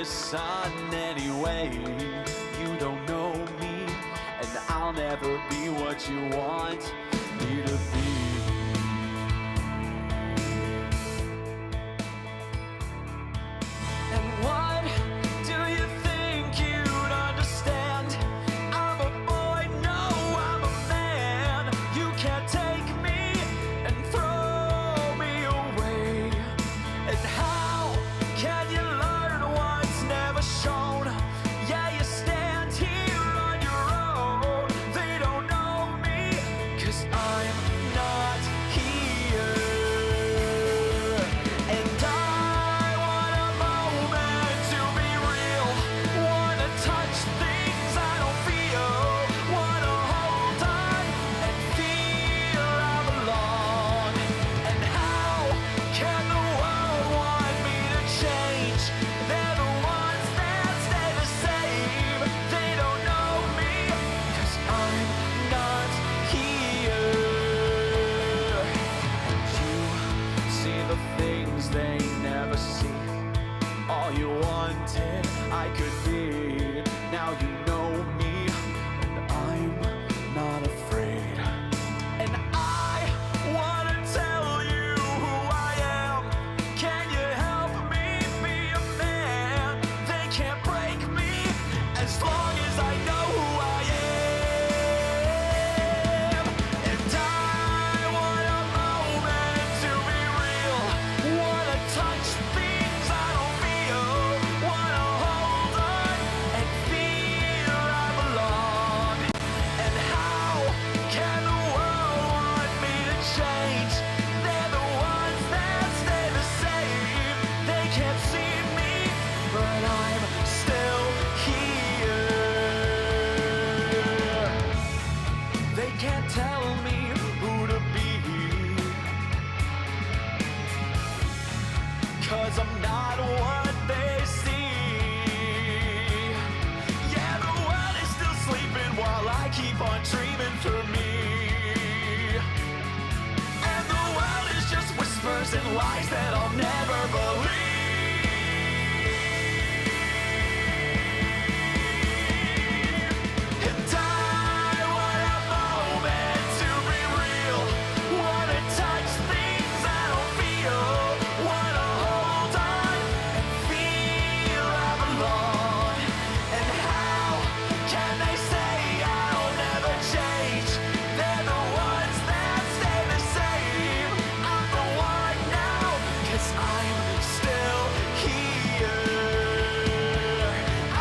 listen anyway. You don't know me, and I'll never be what you want me to be. And what do you think you'd understand? I'm a boy, no, I'm a man. You can't take me and throw me away. And how can you learn what's never shown? Yeah, you stand here on your own. They don't know me, 'cause I'm not here. And I want a moment to be real. Wanna touch things I don't feel. Wanna hold on and feel I belong. And how can the world want me to change? They're the ones that stay the same. They don't know me, 'cause I'm not here. And you see the things they never see. All you wanted I could be. Now you know me, and I'm not afraid. And I wanna tell you who I am. Can you help me be a man? They can't break me as long as I know who I am. And I want a moment to be real. Wanna touch things I don't feel. Wanna hold on and feel I belong. And how can the world want me to change? They're the ones that stay the same. They can't see me, but I'm still here. They can't tell me who to be, 'cause I'm not what they see. Yeah, the world is still sleeping while I keep on dreaming for me. And the world is just whispers and lies that I'll never believe. And I want a moment to be real. Wanna touch things I don't feel. Wanna hold on and feel I belong. And how can they say I'll never change? They're the ones that stay the same. I'm the one now, 'cause I'm still here.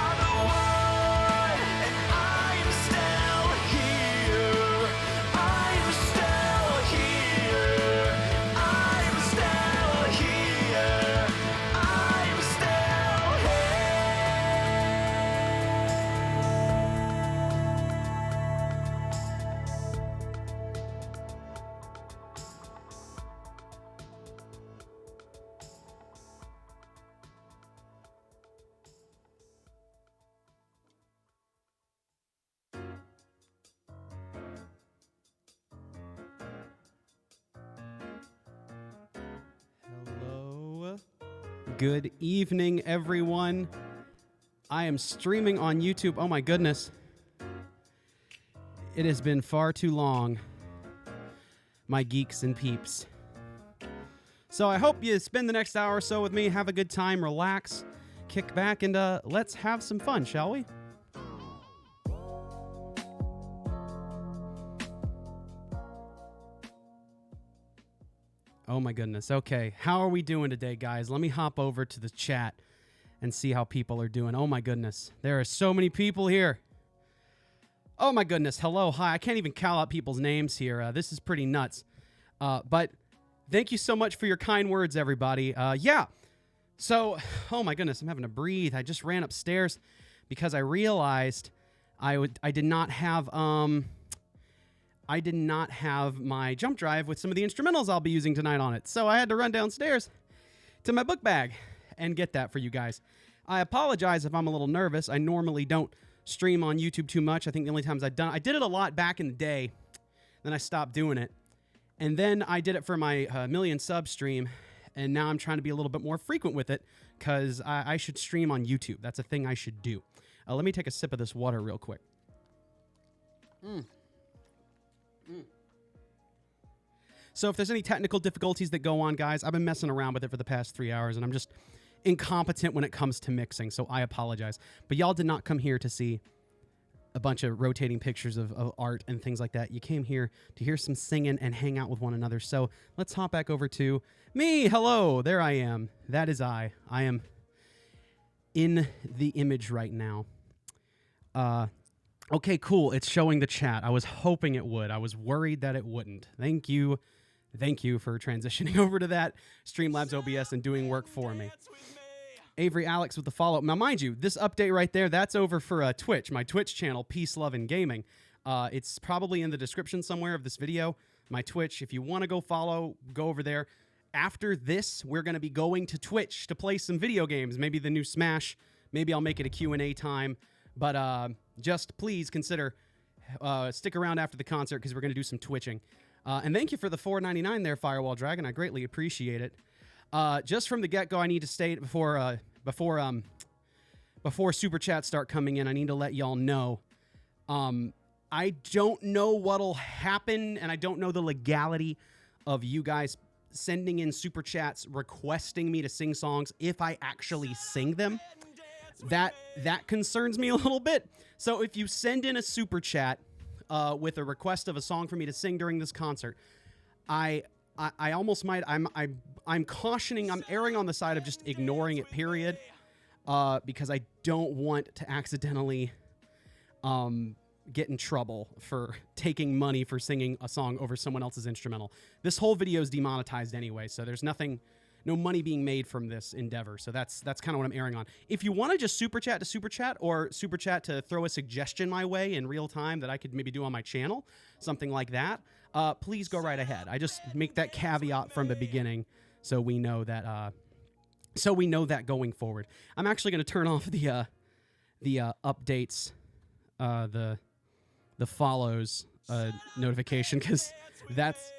I'm the one, and I'm still here. I'm still here. I'm still here. I'm still Hello. Good evening, everyone. I am streaming on YouTube. Oh my goodness. It has been far too long, my geeks and peeps. So I hope you spend the next hour or so with me, have a good time, relax, kick back, and let's have some fun, shall we? Oh my goodness. Okay. How are we doing today, guys? Let me hop over to the chat and see how people are doing. Oh my goodness. There are so many people here. Oh my goodness. Hello. Hi. I can't even call out people's names here. This is pretty nuts. But thank you so much for your kind words, everybody. Yeah. So, oh my goodness. I'm having to breathe. I just ran upstairs because I realized I did not have my jump drive with some of the instrumentals I'll be using tonight on it. So I had to run downstairs to my book bag and get that for you guys. I apologize if I'm a little nervous. I normally don't stream on YouTube too much. I think the only times I did it a lot back in the day. Then I stopped doing it. And then I did it for my million sub stream. And now I'm trying to be a little bit more frequent with it because I should stream on YouTube. That's a thing I should do. Let me take a sip of this water real quick. So if there's any technical difficulties that go on, guys, I've been messing around with it for the past 3 hours, and I'm just incompetent when it comes to mixing, so I apologize. But y'all did not come here to see a bunch of rotating pictures of art and things like that. You came here to hear some singing and hang out with one another. So let's hop back over to me. Hello, there I am. That is I. I am in the image right now. Okay, cool. It's showing the chat. I was hoping it would. I was worried that it wouldn't. Thank you. Thank you for transitioning over to that Streamlabs OBS and doing work for me. Avery Alex with the follow-up. Now, mind you, this update right there, that's over for Twitch, my Twitch channel, Peace, Love, and Gaming. It's probably in the description somewhere of this video, my Twitch. If you want to go follow, go over there. After this, we're going to be going to Twitch to play some video games, maybe the new Smash. Maybe I'll make it a Q&A time. But just please consider stick around after the concert because we're going to do some twitching. And thank you for the $4.99 there, Firewall Dragon. I greatly appreciate it. Just from the get-go, I need to state before super chats start coming in, I need to let y'all know. I don't know what'll happen, and I don't know the legality of you guys sending in super chats requesting me to sing songs if I actually sing them. That concerns me a little bit. So if you send in a super chat with a request of a song for me to sing during this concert, I almost might. I'm cautioning. I'm erring on the side of just ignoring it. Period. Because I don't want to accidentally get in trouble for taking money for singing a song over someone else's instrumental. This whole video is demonetized anyway, so there's no money being made from this endeavor. So that's kind of what I'm erring on. If you want to just super chat to super chat or super chat to throw a suggestion my way in real time that I could maybe do on my channel, something like that, please go right ahead. I just make that caveat from the beginning so we know that going forward. I'm actually going to turn off the updates, the follows notification because that's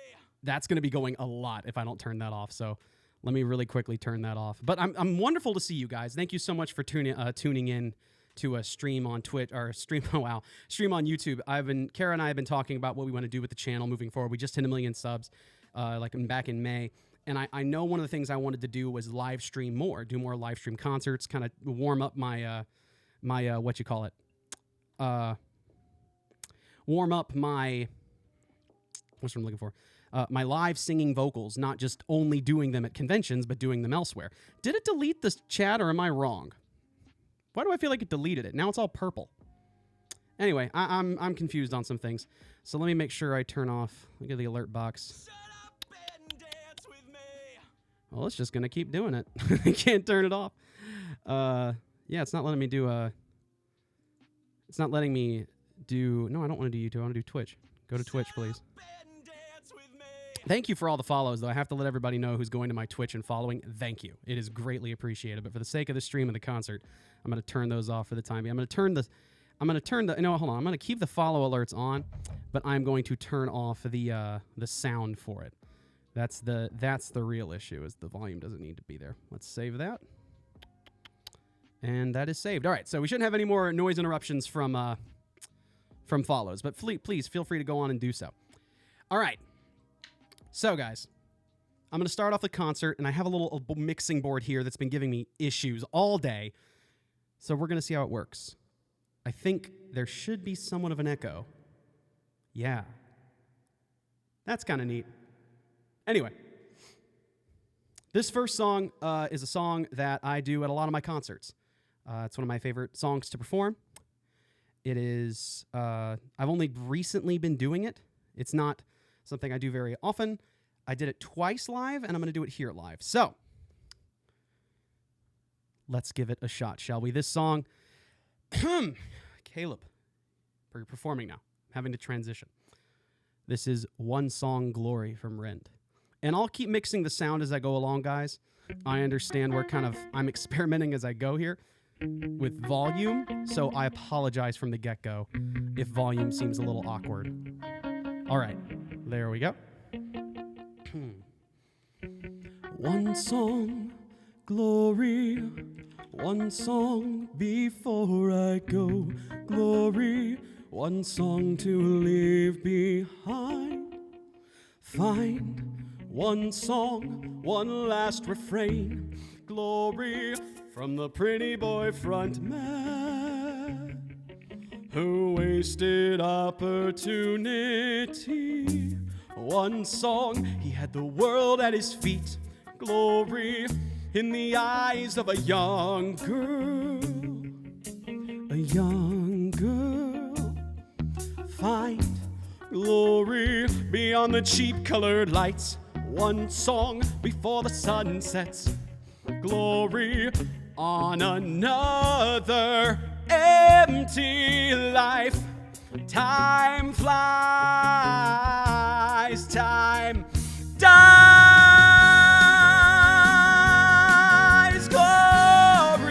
going to be going a lot if I don't turn that off. So let me really quickly turn that off. But I'm wonderful to see you guys. Thank you so much for tuning in to a stream on Twitch or stream on YouTube. Kara and I have been talking about what we want to do with the channel moving forward. We just hit 1 million subs back in May. And I know one of the things I wanted to do was live stream more, do more live stream concerts, kind of warm up my what's what I'm looking for? My live singing vocals, not just only doing them at conventions, but doing them elsewhere. Did it delete this chat or am I wrong? Why do I feel like it deleted it? Now it's all purple. Anyway, I'm confused on some things. So let me make sure I turn off. Look at the alert box. Well, it's just going to keep doing it. I can't turn it off. Yeah, it's not letting me do it's not letting me do... No, I don't want to do YouTube. I want to do Twitch. Go to Twitch, please. Thank you for all the follows, though. I have to let everybody know who's going to my Twitch and following. Thank you. It is greatly appreciated. But for the sake of the stream and the concert, I'm going to turn those off for the time being. I'm going to turn the... No, hold on. I'm going to keep the follow alerts on, but I'm going to turn off the sound for it. That's the real issue, is the volume doesn't need to be there. Let's save that. And that is saved. All right, so we shouldn't have any more noise interruptions from follows, but please feel free to go on and do so. All right. So, guys, I'm going to start off the concert, and I have a little mixing board here that's been giving me issues all day. So we're going to see how it works. I think there should be somewhat of an echo. Yeah. That's kind of neat. Anyway, this first song is a song that I do at a lot of my concerts. It's one of my favorite songs to perform. It is, I've only recently been doing it. It's not something I do very often. I did it twice live, and I'm going to do it here live. So, let's give it a shot, shall we? This song, Caleb, you're performing now, having to transition. This is One Song Glory from Rend. And I'll keep mixing the sound as I go along, guys. I understand I'm experimenting as I go here with volume, so I apologize from the get-go if volume seems a little awkward. All right, there we go. One song, glory. One song before I go, glory. One song to leave behind. Find one song, one last refrain. Glory from the pretty boy front man who wasted opportunity. One song, he had the world at his feet. Glory in the eyes of a young girl. A young girl. Find glory beyond the cheap colored lights. One song before the sun sets. Glory on another empty life. Time flies, time dies. Glory,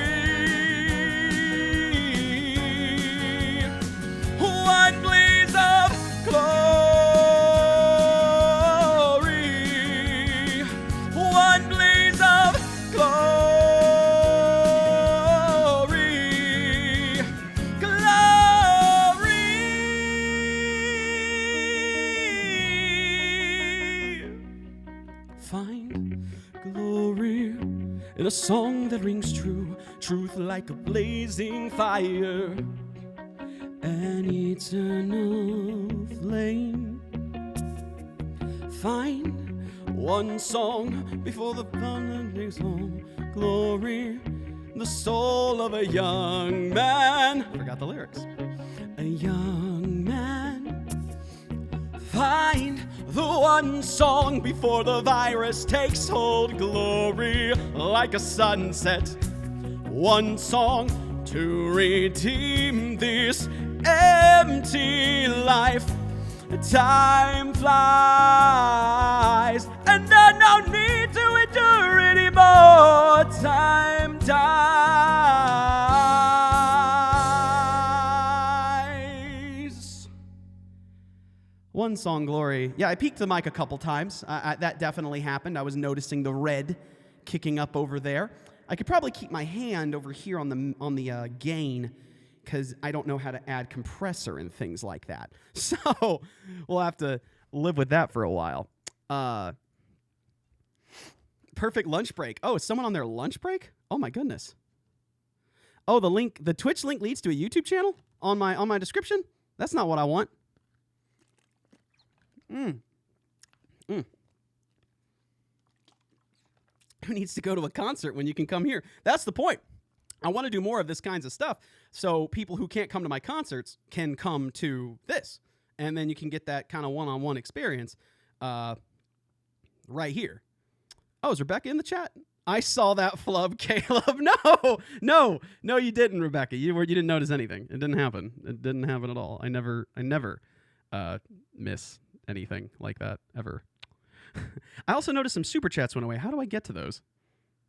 one blaze of glory, one blaze of glory, glory. Find glory in a song that rings true, truth like a blazing fire, an eternal flame. Find one song before the thunder takes home, glory, the soul of a young man. Forgot the lyrics. A young man. Find the one song before the virus takes hold, glory like a sunset. One song to redeem this empty life. Time flies, and there's no need to endure anymore. Time dies. One song, glory. Yeah, I peeked the mic a couple times. That definitely happened. I was noticing the red kicking up over there. I could probably keep my hand over here on the gain, because I don't know how to add compressor and things like that. So we'll have to live with that for a while. Perfect lunch break. Oh, is someone on their lunch break? Oh my goodness. Oh, the Twitch link leads to a YouTube channel on my description? That's not what I want. Who needs to go to a concert when you can come here? That's the point. I want to do more of this kinds of stuff so people who can't come to my concerts can come to this. And then you can get that kind of one-on-one experience right here. Oh, is Rebecca in the chat? I saw that flub, Caleb. No, you didn't, Rebecca. You didn't notice anything. It didn't happen. It didn't happen at all. I never miss anything like that ever. I also noticed some super chats went away. How do I get to those?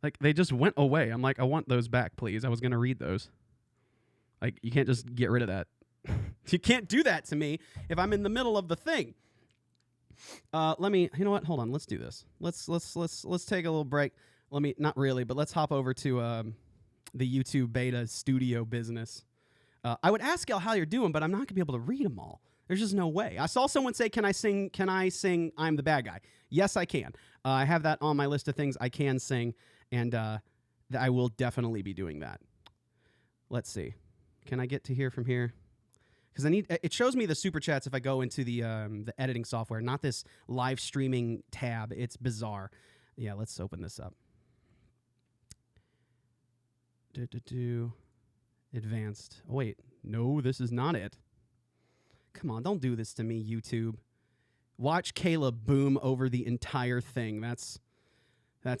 Like, they just went away. I'm like, I want those back, please. I was going to read those. Like, you can't just get rid of that. You can't do that to me if I'm in the middle of the thing. You know what? Hold on. Let's do this. Let's take a little break. Not really, but let's hop over to the YouTube beta studio business. I would ask y'all how you're doing, but I'm not going to be able to read them all. There's just no way. I saw someone say, can I sing I'm the Bad Guy? Yes, I can. I have that on my list of things I can sing, and I will definitely be doing that. Let's see. Can I get to here from here? Because it shows me the super chats if I go into the editing software, not this live streaming tab. It's bizarre. Yeah, let's open this up. Advanced. Oh, wait. No, this is not it. Come on, don't do this to me, YouTube. Watch Caleb boom over the entire thing. That's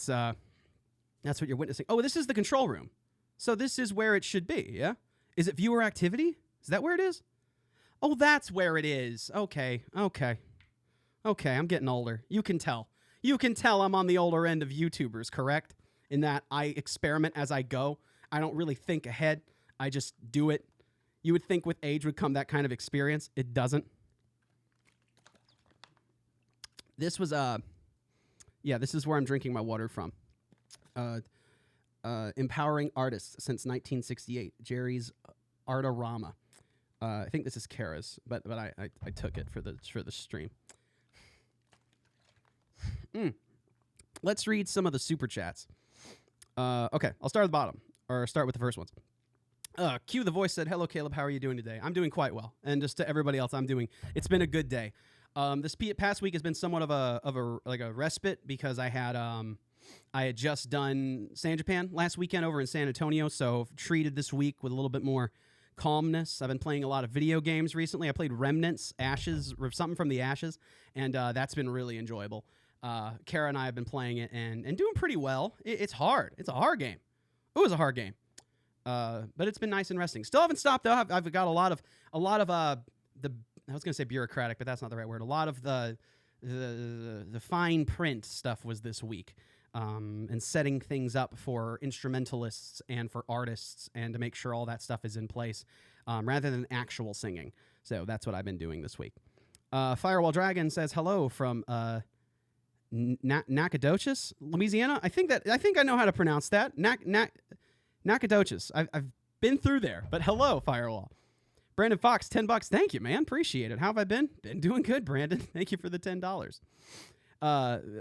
what you're witnessing. Oh, this is the control room. So this is where it should be, yeah? Is it viewer activity? Is that where it is? Oh, that's where it is. Okay, I'm getting older. You can tell. I'm on the older end of YouTubers, correct? In that I experiment as I go. I don't really think ahead. I just do it. You would think with age would come that kind of experience. It doesn't. This was Yeah, this is where I'm drinking my water from. Empowering artists since 1968. Jerry's Artorama. I think this is Kara's, but I took it for the stream. Let's read some of the super chats. Okay, I'll start at the bottom, or start with the first ones. Q the voice said, "Hello, Caleb. How are you doing today?" I'm doing quite well, and just to everybody else, it's been a good day. This past week has been somewhat of a respite because I had just done San Japan last weekend over in San Antonio, so treated this week with a little bit more calmness. I've been playing a lot of video games recently. I played Remnants, Ashes, or something from the Ashes, and that's been really enjoyable. Kara and I have been playing it and doing pretty well. It's hard. It's a hard game. It was a hard game, but it's been nice and resting. Still haven't stopped though. I've got a lot of the. I was gonna say bureaucratic, but that's not the right word. A lot of the fine print stuff was this week. And setting things up for instrumentalists and for artists and to make sure all that stuff is in place rather than actual singing. So that's what I've been doing this week. Firewall Dragon says hello from Nacogdoches, Louisiana. I think I know how to pronounce that. Nacogdoches. I've been through there, but hello, Firewall. Brandon Fox, $10. Thank you, man. Appreciate it. How have I been? Been doing good, Brandon. Thank you for the $10.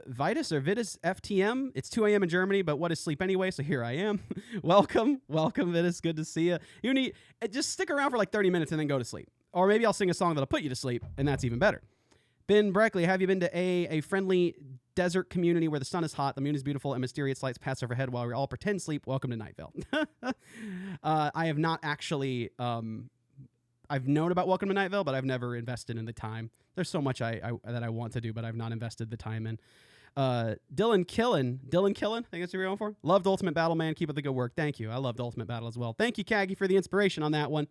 Vitus FTM. It's 2 a.m. in Germany, but what is sleep anyway? So here I am. welcome, Vitus. Good to see you. You need just stick around for like 30 minutes and then go to sleep, or maybe I'll sing a song that'll put you to sleep, and that's even better. Ben Breckley, have you been to a friendly desert community where the sun is hot, the moon is beautiful, and mysterious lights pass overhead while we all pretend sleep? Welcome to Night Vale. I have not actually. I've known about Welcome to Night Vale, but I've never invested in the time. There's so much that I want to do, but I've not invested the time in. Dylan Killen, I think that's what you're going for. Loved Ultimate Battle, man. Keep up the good work. Thank you. I loved Ultimate Battle as well. Thank you, Kagi, for the inspiration on that one.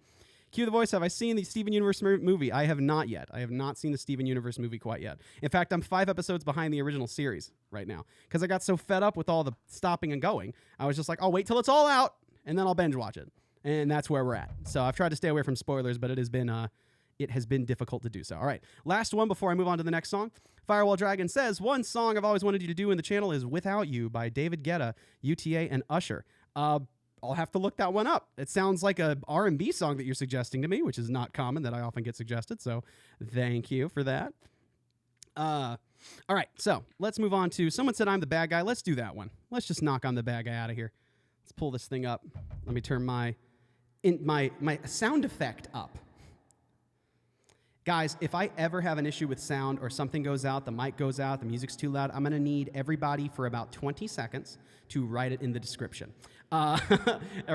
Cue the voice. Have I seen the Steven Universe movie? I have not yet. I have not seen the Steven Universe movie quite yet. In fact, I'm 5 episodes behind the original series right now because I got so fed up with all the stopping and going. I was just like, I'll wait till it's all out and then I'll binge watch it. And that's where we're at. So I've tried to stay away from spoilers, but it has been difficult to do so. All right, last one before I move on to the next song. Firewall Dragon says, one song I've always wanted you to do in the channel is Without You by David Guetta, UTA, and Usher. I'll have to look that one up. It sounds like a R&B song that you're suggesting to me, which is not common that I often get suggested. So thank you for that. All right, so let's move on to someone said I'm the bad guy. Let's do that one. Let's just knock on the bad guy out of here. Let's pull this thing up. Let me turn my sound effect up. Guys, if I ever have an issue with sound or something goes out, the mic goes out, the music's too loud, I'm going to need everybody for about 20 seconds to write it in the description. Or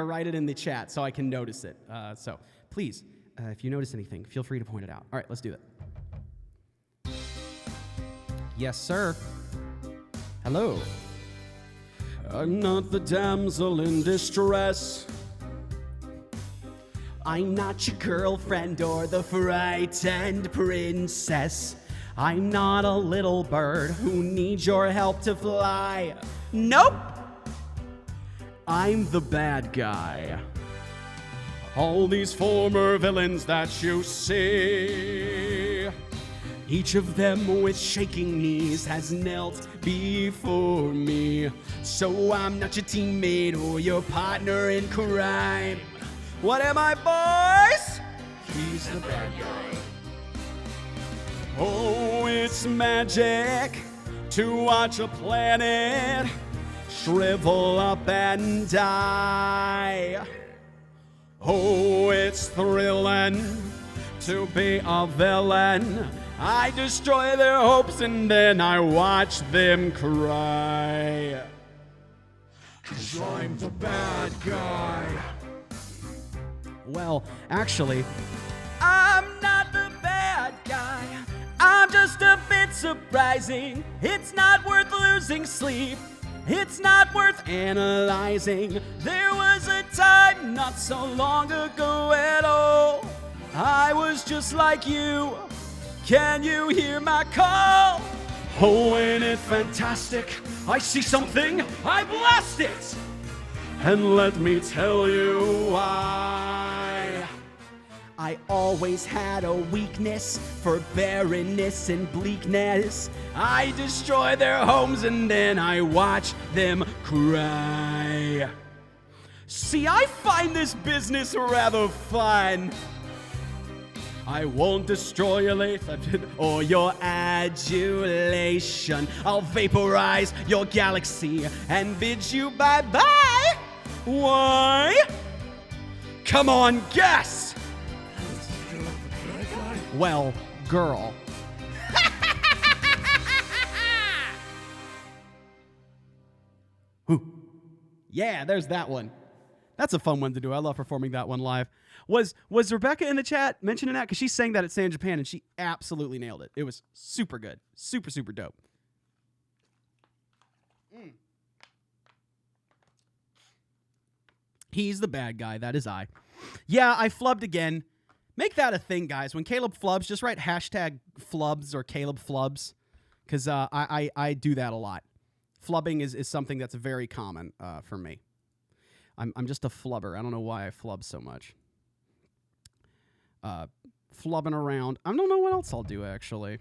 write it in the chat so I can notice it. So please, if you notice anything, feel free to point it out. All right, let's do that. Yes, sir. Hello. I'm not the damsel in distress. I'm not your girlfriend or the frightened princess. I'm not a little bird who needs your help to fly. Nope! I'm the bad guy. All these former villains that you see, each of them with shaking knees has knelt before me. So I'm not your teammate or your partner in crime. What am I, boys? He's the bad guy. Oh, it's magic to watch a planet shrivel up and die. Oh, it's thrilling to be a villain. I destroy their hopes and then I watch them cry. 'Cause I'm the bad guy. Well, actually, I'm not the bad guy. I'm just a bit surprising. It's not worth losing sleep. It's not worth analyzing. There was a time not so long ago at all. I was just like you. Can you hear my call? Oh, ain't it fantastic? I see something, I blast it. And let me tell you why. I always had a weakness for barrenness and bleakness. I destroy their homes and then I watch them cry. See, I find this business rather fun. I won't destroy your life or your adulation. I'll vaporize your galaxy and bid you bye-bye. Why? Come on, guess! Well, girl. Yeah, there's that one. That's a fun one to do. I love performing that one live. Was Rebecca in the chat mentioning that? Because she sang that at San Japan, and she absolutely nailed it. It was super good. Super, super dope. He's the bad guy. That is I. Yeah, I flubbed again. Make that a thing, guys. When Caleb flubs, just write hashtag flubs or Caleb flubs, because I do that a lot. Flubbing is something that's very common for me. I'm just a flubber. I don't know why I flub so much. Flubbing around. I don't know what else I'll do, actually.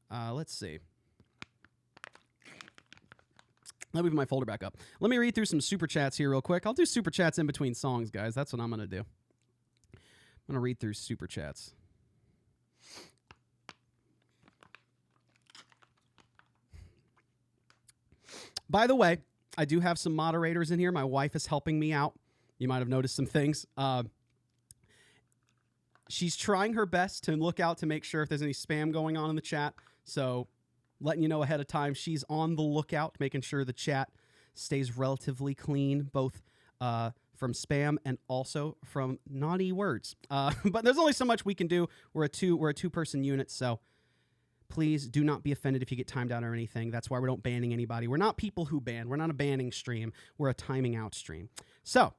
Let's see. Let me put my folder back up. Let me read through some super chats here real quick. I'll do super chats in between songs, guys. That's what I'm going to do. I'm going to read through super chats. By the way, I do have some moderators in here. My wife is helping me out. You might have noticed some things. She's trying her best to look out to make sure if there's any spam going on in the chat. So letting you know ahead of time, she's on the lookout, making sure the chat stays relatively clean, both from spam and also from naughty words. But there's only so much we can do. We're a two-person unit, so please do not be offended if you get timed out or anything. That's why we don't banning anybody. We're not people who ban. We're not a banning stream. We're a timing out stream. So,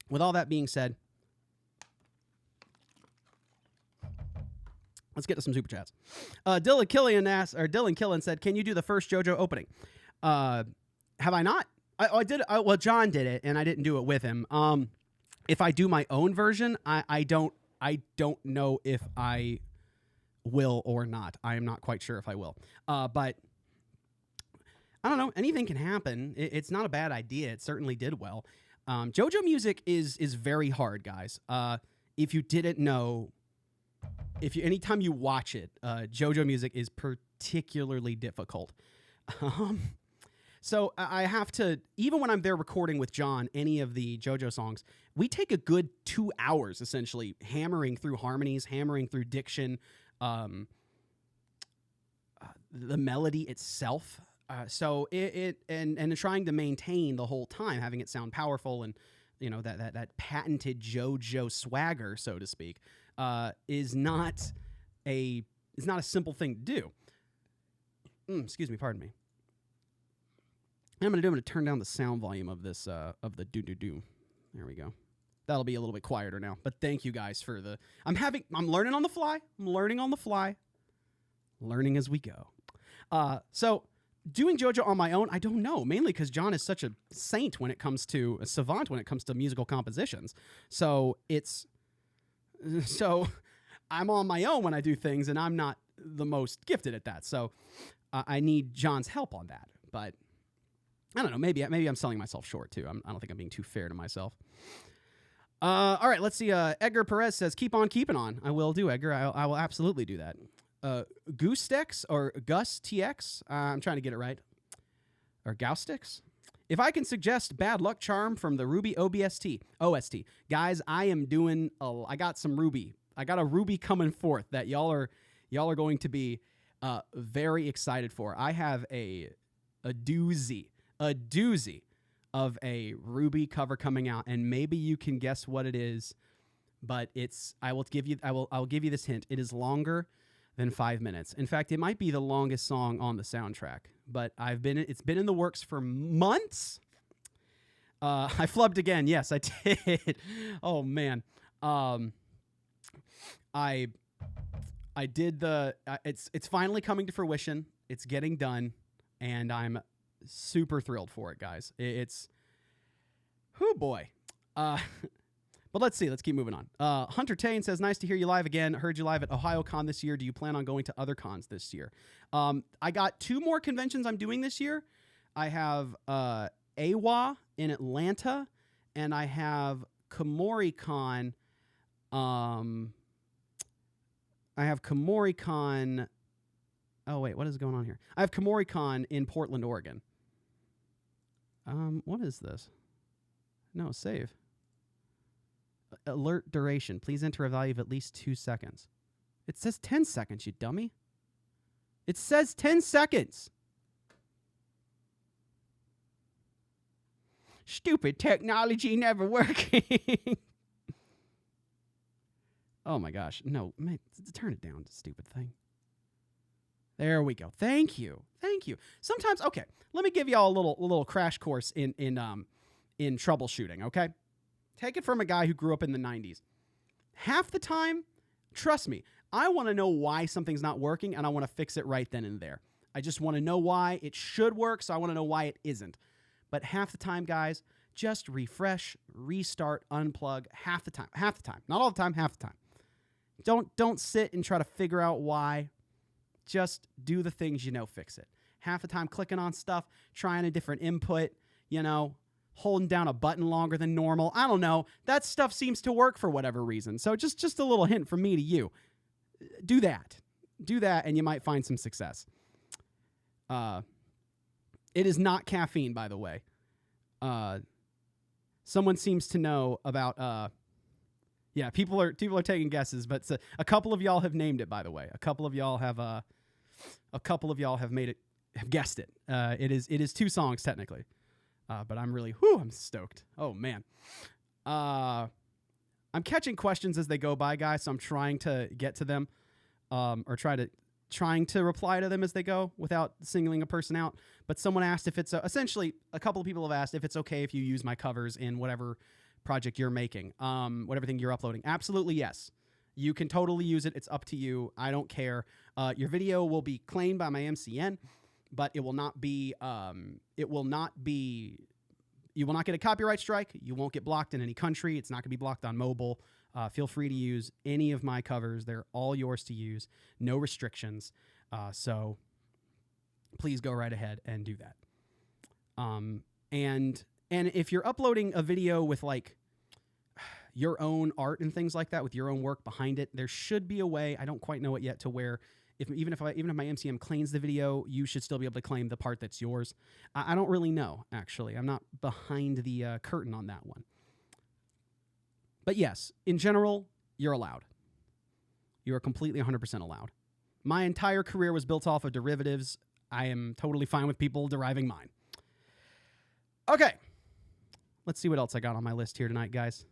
with all that being said, let's get to some super chats. Dylan Killen said, "Can you do the first JoJo opening?" Have I not? I did. Well, John did it, and I didn't do it with him. If I do my own version, I don't know if I will or not. I am not quite sure if I will. But I don't know. Anything can happen. It's not a bad idea. It certainly did well. JoJo music is very hard, guys. If you didn't know, anytime you watch it, JoJo music is particularly difficult. So I have to, even when I'm there recording with John, any of the JoJo songs, we take a good 2 hours essentially hammering through harmonies, hammering through diction, the melody itself. So and trying to maintain the whole time, having it sound powerful and, you know, that patented JoJo swagger, so to speak, is not a simple thing to do. Excuse me, pardon me. I'm going to turn down the sound volume of this, of the do-do-do. There we go. That'll be a little bit quieter now. But thank you guys for I'm learning on the fly. I'm learning on the fly. Learning as we go. So doing JoJo on my own, I don't know. Mainly because John is such a savant when it comes to musical compositions. So I'm on my own when I do things, and I'm not the most gifted at that. So I need John's help on that. But I don't know. Maybe I'm selling myself short too. I don't think I'm being too fair to myself. All right, let's see. Edgar Perez says, "Keep on keeping on." I will do, Edgar. I will absolutely do that. Goostex or Gus TX. I'm trying to get it right. Or Gaustix. If I can suggest Bad Luck Charm from the Ruby OST. Guys, I got some Ruby. I got a Ruby coming forth that y'all are going to be very excited for. I have a doozy of a Ruby cover coming out, and maybe you can guess what it is, but I'll give you this hint. It is longer than 5 minutes. In fact, it might be the longest song on the soundtrack, but it's been in the works for months. I flubbed again. Yes, I did. Oh man. I did it's finally coming to fruition. It's getting done, and I'm super thrilled for it, guys. It's, oh boy. But let's see. Let's keep moving on. Hunter Tane says, nice to hear you live again. Heard you live at OhioCon this year. Do you plan on going to other cons this year? I got 2 more conventions I'm doing this year. I have AWA in Atlanta, and I have KomoriCon. Oh, wait. What is going on here? I have KomoriCon in Portland, Oregon. What is this? No, save. Alert duration. Please enter a value of at least 2 seconds. It says 10 seconds, you dummy. It says 10 seconds. Stupid technology never working. Oh my gosh. No, man, turn it down, stupid thing. There we go. Thank you. Thank you. Sometimes, okay, let me give y'all a little crash course in troubleshooting, okay? Take it from a guy who grew up in the 90s. Half the time, trust me, I want to know why something's not working, and I want to fix it right then and there. I just want to know why it should work, so I want to know why it isn't. But half the time, guys, just refresh, restart, unplug half the time. Half the time. Not all the time, half the time. Don't sit and try to figure out why. Just do the things you know, fix it. Half the time clicking on stuff, trying a different input, holding down a button longer than normal. I don't know. That stuff seems to work for whatever reason. So just a little hint from me to you. Do that. Do that, and you might find some success. It is not caffeine, by the way. Someone seems to know about. Yeah, people are taking guesses, but a couple of y'all have named it. By the way, a couple of y'all have guessed it. It is 2 songs technically, but I'm stoked. Oh man, I'm catching questions as they go by, guys. So I'm trying to get to them, or trying to reply to them as they go without singling a person out. But someone asked if it's essentially a couple of people have asked if it's okay if you use my covers in whatever project you're making, whatever thing you're uploading. Absolutely, yes. You can totally use it. It's up to you. I don't care. Your video will be claimed by my MCN, but it will not be. You will not get a copyright strike. You won't get blocked in any country. It's not going to be blocked on mobile. Feel free to use any of my covers. They're all yours to use. No restrictions. So please go right ahead and do that. And if you're uploading a video with like your own art and things like that, with your own work behind it, there should be a way. I don't quite know it yet, to where even if my MCM claims the video, you should still be able to claim the part that's yours. I don't really know, actually. I'm not behind the curtain on that one. But yes, in general, you're allowed. You are completely 100% allowed. My entire career was built off of derivatives. I am totally fine with people deriving mine. Okay. Let's see what else I got on my list here tonight, guys.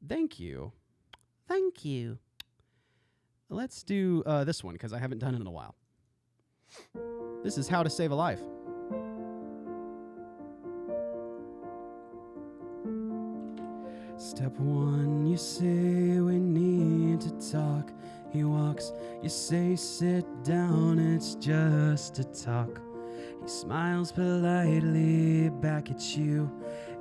Thank you. Thank you. Let's do this one, because I haven't done it in a while. This is How to Save a Life. Step 1, you say we need to talk. He walks, you say sit down, it's just a talk. He smiles politely back at you.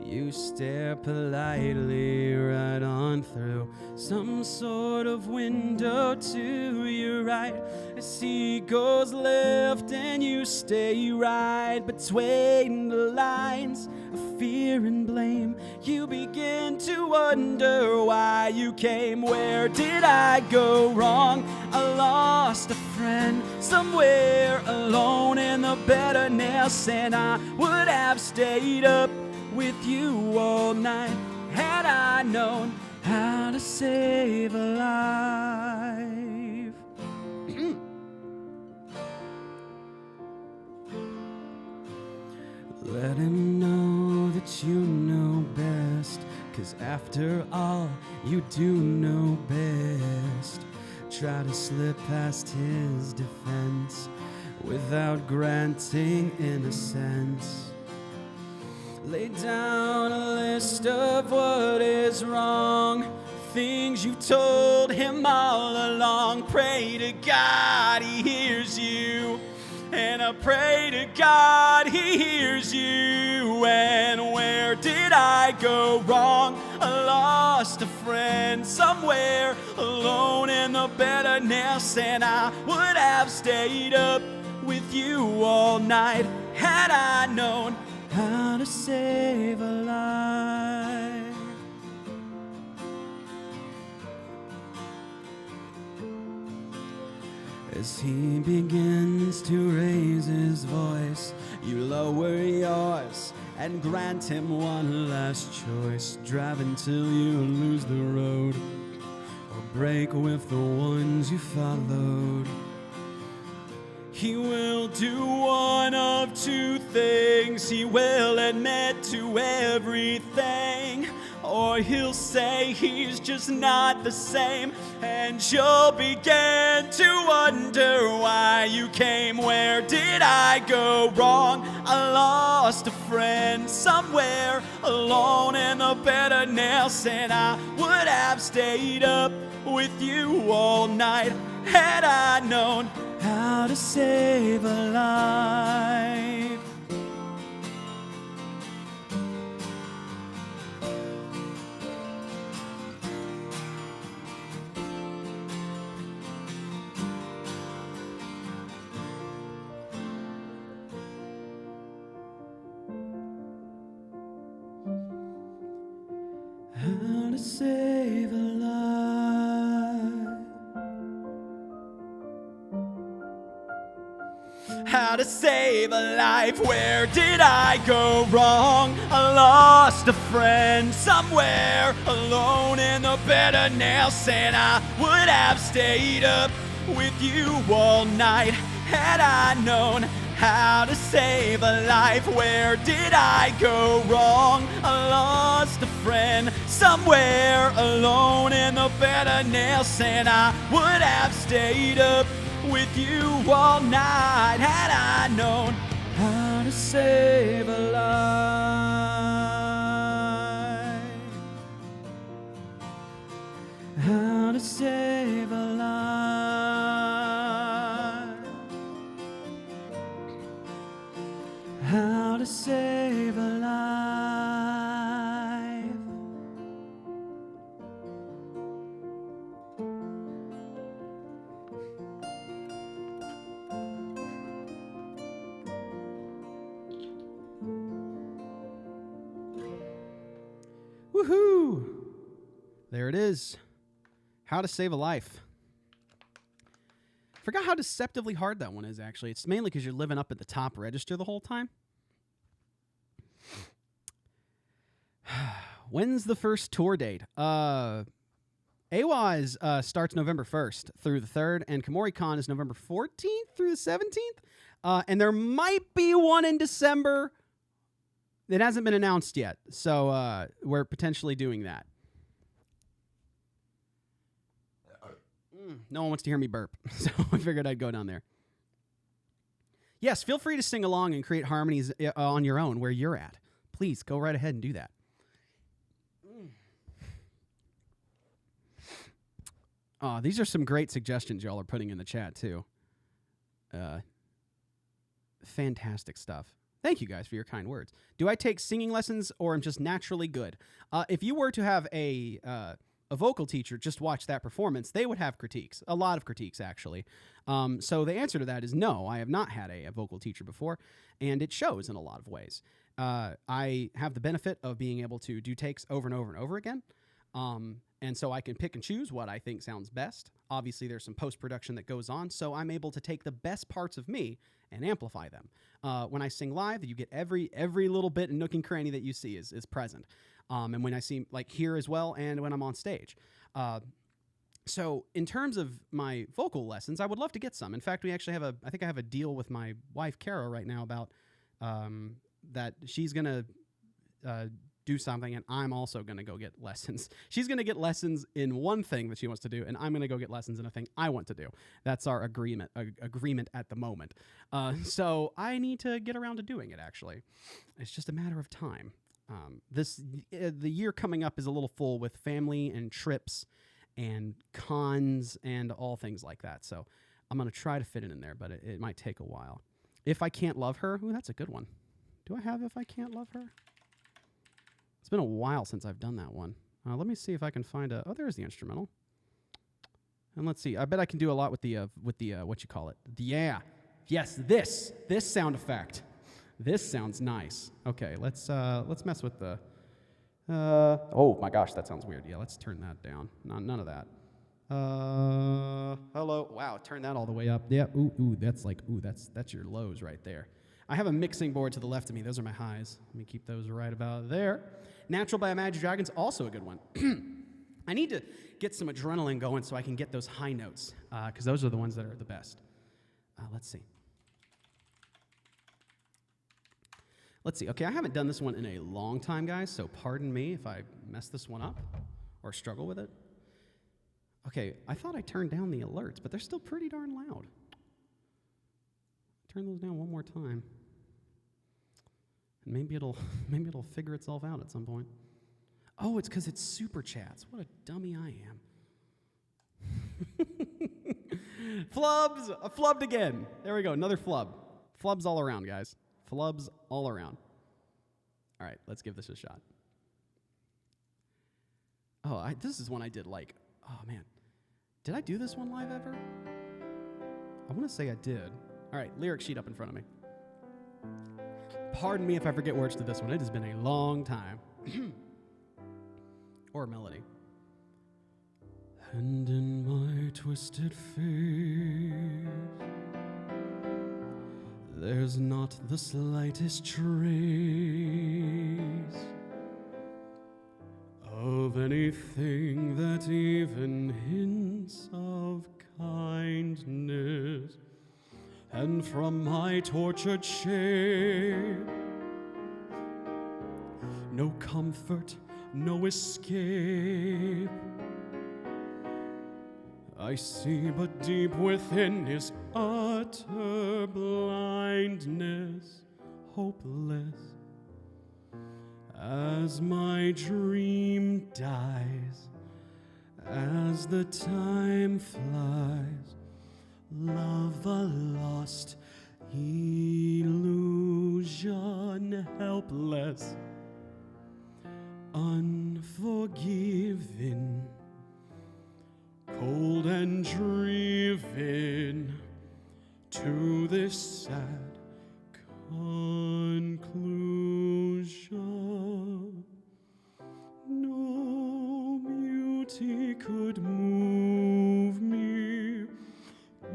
You stare politely right on through some sort of window to your right. As he goes left and you stay right between the lines of fear and blame. You begin to wonder why you came. Where did I go wrong? I lost a friend somewhere alone in the bitterness, and I would have stayed up with you all night had I known how to save a life. Let him know that you know best, 'cause after all, you do know best. Try to slip past his defense without granting innocence. Lay down a list of what is wrong, things you've told him all along. Pray to God he hears you, and and I pray to God He hears you. And where did I go wrong? I lost a friend somewhere alone in the bitterness, and I would have stayed up with you all night had I known how to save a life. As he begins to raise his voice, you lower yours and grant him one last choice. Drive until you lose the road, or break with the ones you followed. He will do one of two things. He will admit to everything, or he'll say he's just not the same, and you'll begin to wonder why you came. Where did I go wrong? I lost a friend somewhere alone in the bitterness, and I would have stayed up with you all night had I known how to save a life. How to save a life. How to save a life. Where did I go wrong? I lost a friend somewhere alone in the bitterness, and I would have stayed up with you all night had I known how to save a life. Where did I go wrong? I lost a friend somewhere alone in the bitterness, and I would have stayed up with you all night had I known how to save a life. How to save a life. How to save a life. Woohoo! There it is. How to save a life. Forgot how deceptively hard that one is, actually. It's mainly because you're living up at the top register the whole time. When's the first tour date? AWA starts November 1st through the 3rd, and KamoriCon is November 14th through the 17th. And there might be one in December. It hasn't been announced yet, so we're potentially doing that. No one wants to hear me burp, so I figured I'd go down there. Yes, feel free to sing along and create harmonies on your own where you're at. Please, go right ahead and do that. These are some great suggestions y'all are putting in the chat, too. Fantastic stuff. Thank you guys for your kind words. Do I take singing lessons or am just naturally good? If you were to have a vocal teacher just watch that performance, they would have critiques. A lot of critiques, actually. So the answer to that is no. I have not had a vocal teacher before, and it shows in a lot of ways. I have the benefit of being able to do takes over and over and over again. And so I can pick and choose what I think sounds best. Obviously, there's some post-production that goes on, so I'm able to take the best parts of me and amplify them. When I sing live, you get every little bit and nook and cranny that you see is present. And when I sing like here as well, and when I'm on stage. So in terms of my vocal lessons, I would love to get some. In fact, we actually have I think I have a deal with my wife, Kara, right now about that she's going to do something, and I'm also going to go get lessons. She's going to get lessons in one thing that she wants to do, and I'm going to go get lessons in a thing I want to do. That's our agreement at the moment. So I need to get around to doing it, actually. It's just a matter of time. The year coming up is a little full with family and trips and cons and all things like that. So I'm going to try to fit it in there, but it might take a while. If I Can't Love Her. Ooh, that's a good one. Do I have If I Can't Love Her? It's been a while since I've done that one. Let me see if I can find a... Oh, there's the instrumental. And let's see. I bet I can do a lot with the what you call it. Yeah. Yes, this sound effect. This sounds nice. Okay, let's mess with the... oh my gosh, that sounds weird. Yeah, let's turn that down. None of that. Hello. Wow, turn that all the way up. Yeah. That's your lows right there. I have a mixing board to the left of me. Those are my highs. Let me keep those right about there. Natural by Imagine Dragons, also a good one. I need to get some adrenaline going so I can get those high notes, because those are the ones that are the best. Let's see. Okay, I haven't done this one in a long time, guys, so pardon me if I mess this one up or struggle with it. Okay, I thought I turned down the alerts, but they're still pretty darn loud. Turn those down one more time. And maybe it'll figure itself out at some point. Oh, it's because it's super chats. What a dummy I am. Flubs! I flubbed again. There we go, another flub. Flubs all around, guys. Flubs all around. All right, let's give this a shot. Oh, this is one I did like, oh man. Did I do this one live ever? I want to say I did. All right, lyric sheet up in front of me. Pardon me if I forget words to this one. It has been a long time. Or melody. And in my twisted face, there's not the slightest trace of anything that even hints of kindness. And from my tortured shape, no comfort, no escape. I see, but deep within is utter blindness, hopeless. As my dream dies, as the time flies, love a lost illusion, helpless, unforgiving, cold and driven to this sad conclusion. No beauty could move me,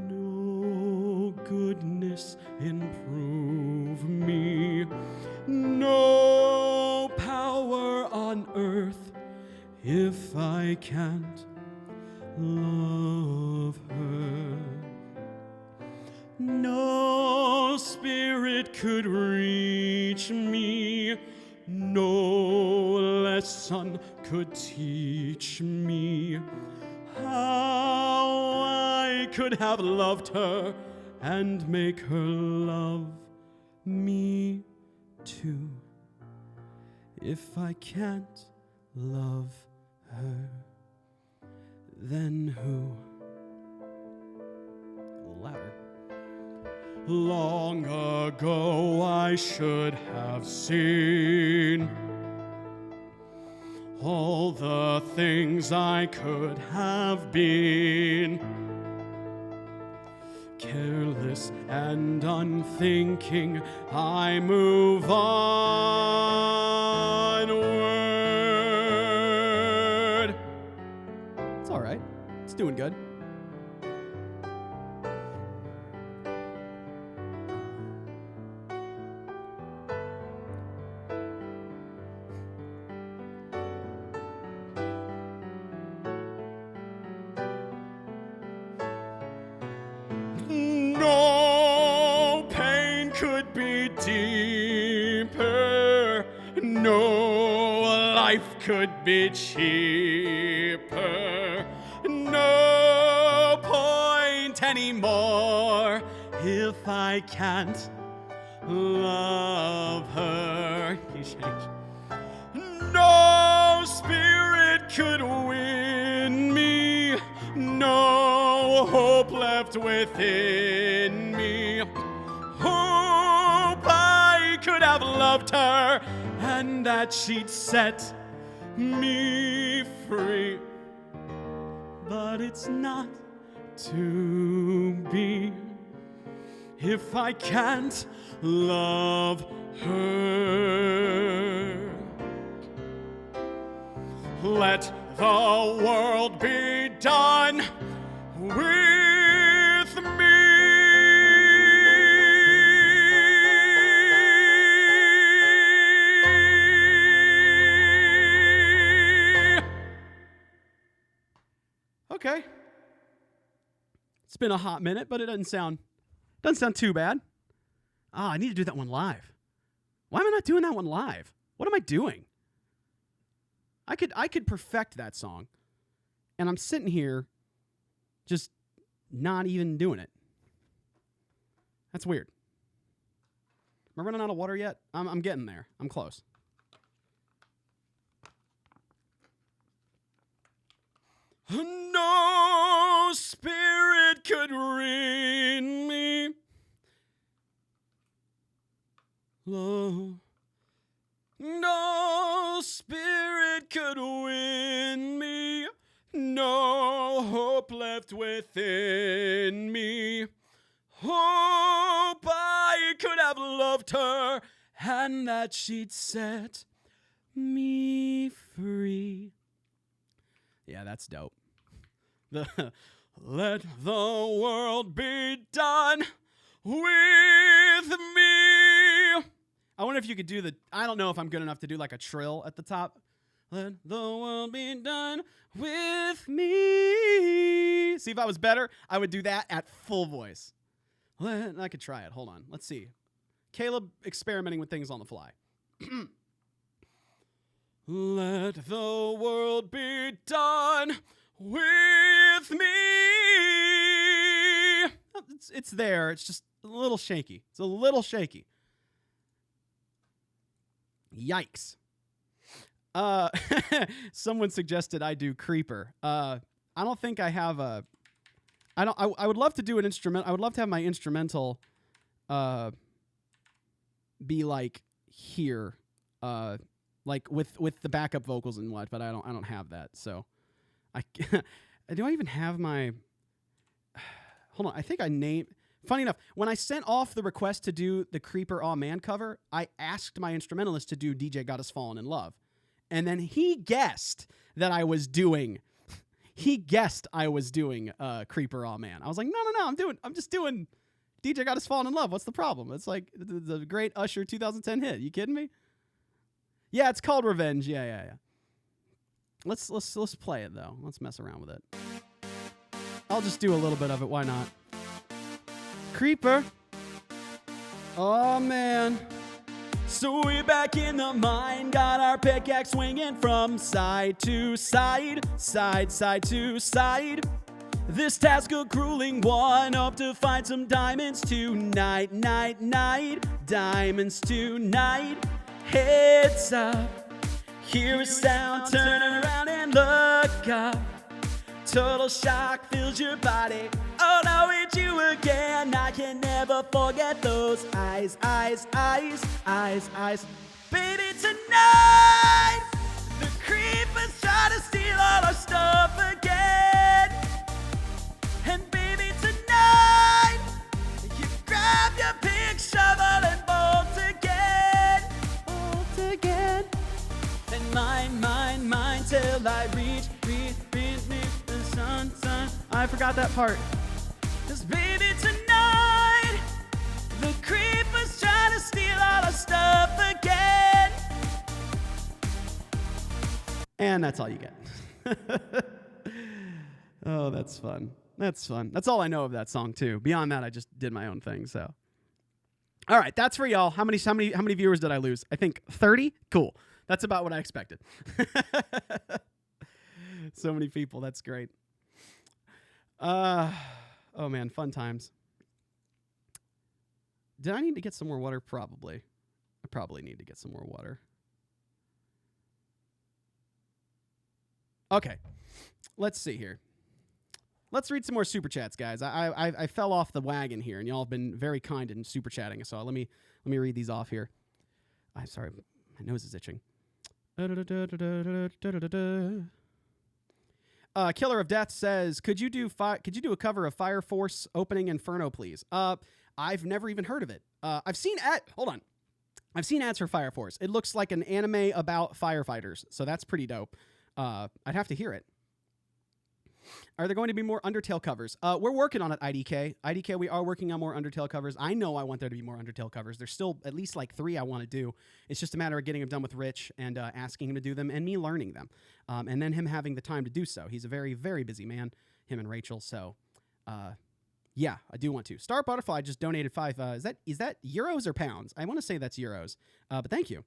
no goodness improve me, no power on earth if I can't love her. No spirit could reach me, no lesson could teach me how I could have loved her and make her love me too. If I can't love her, then who? Louder. Long ago I should have seen all the things I could have been. Careless and unthinking, I move onward. It's all right. It's doing good. No pain could be deeper, no life could be cheaper, no point anymore if I can't love her. No spirit could win me, no hope left within me. Who have loved her and that she'd set me free. But it's not to be if I can't love her. Let the world be done with me. Okay. It's been a hot minute, but it doesn't sound too bad. I need to do that one live. Why am I not doing that one live? What am I doing? I could perfect that song. And I'm sitting here just not even doing it. That's weird. Am I running out of water yet? I'm getting there. I'm close. No spirit could read me. Love. No spirit could win me. No hope left within me. Hope I could have loved her and that she'd set me free. Yeah, that's dope. Let the world be done with me. I wonder if you could do I don't know if I'm good enough to do like a trill at the top. Let the world be done with me. See, if I was better, I would do that at full voice. I could try it. Hold on. Let's see. Caleb experimenting with things on the fly. Let the world be done with me. It's there. It's just a little shaky. It's a little shaky. Yikes. Someone suggested I do Creeper. I don't think I have a... I would love to do an instrument. I would love to have my instrumental be like here. Like with the backup vocals and what, but I don't have that. So do I even have my... Hold on. I think I named... Funny enough, when I sent off the request to do the Creeper Aw Man cover, I asked my instrumentalist to do DJ Got Us Fallen in Love. And then he guessed that I was doing... Creeper Aw Man. I was like, no, I'm just doing DJ Got Us Fallen in Love. What's the problem? It's like the great Usher 2010 hit. You kidding me? Yeah, it's called Revenge. Yeah. Let's play it though. Let's mess around with it. I'll just do a little bit of it. Why not? Creeper. Oh man. So we back in the mine, got our pickaxe swinging from side to side, side to side. This task a grueling one, up to find some diamonds tonight, night, diamonds tonight. Heads up, hear a sound, turn around and look up. Total shock fills your body. Oh no, it's you again. I can never forget those eyes. Baby, tonight, the creepers try to steal all our stuff again. And baby, tonight, you grab your big shovel and bolt again. And mine, till I reach the sun. I forgot that part. 'Cause baby, tonight, the creepers try to steal all our stuff again. And that's all you get. Oh, that's fun. That's all I know of that song too. Beyond that, I just did my own thing. So, all right, that's for y'all. How many viewers did I lose? I think 30. Cool. That's about what I expected. So many people. That's great. Oh man, fun times. Did I need to get some more water? Probably. I probably need to get some more water. Okay. Let's see here. Let's read some more super chats, guys. I fell off the wagon here, and y'all have been very kind in super chatting. So let me read these off here. I'm sorry, my nose is itching. Killer of Death says, could you do a cover of Fire Force opening Inferno, please? I've never even heard of it. I've seen ads for Fire Force. It looks like an anime about firefighters, so that's pretty dope. I'd have to hear it. Are there going to be more Undertale covers? We're working on it, IDK. IDK, we are working on more Undertale covers. I know I want there to be more Undertale covers. There's still at least like 3 I want to do. It's just a matter of getting them done with Rich and asking him to do them and me learning them. And then him having the time to do so. He's a very, very busy man, him and Rachel. So, yeah, I do want to. Star Butterfly just donated 5. Is that euros or pounds? I want to say that's euros. But thank you.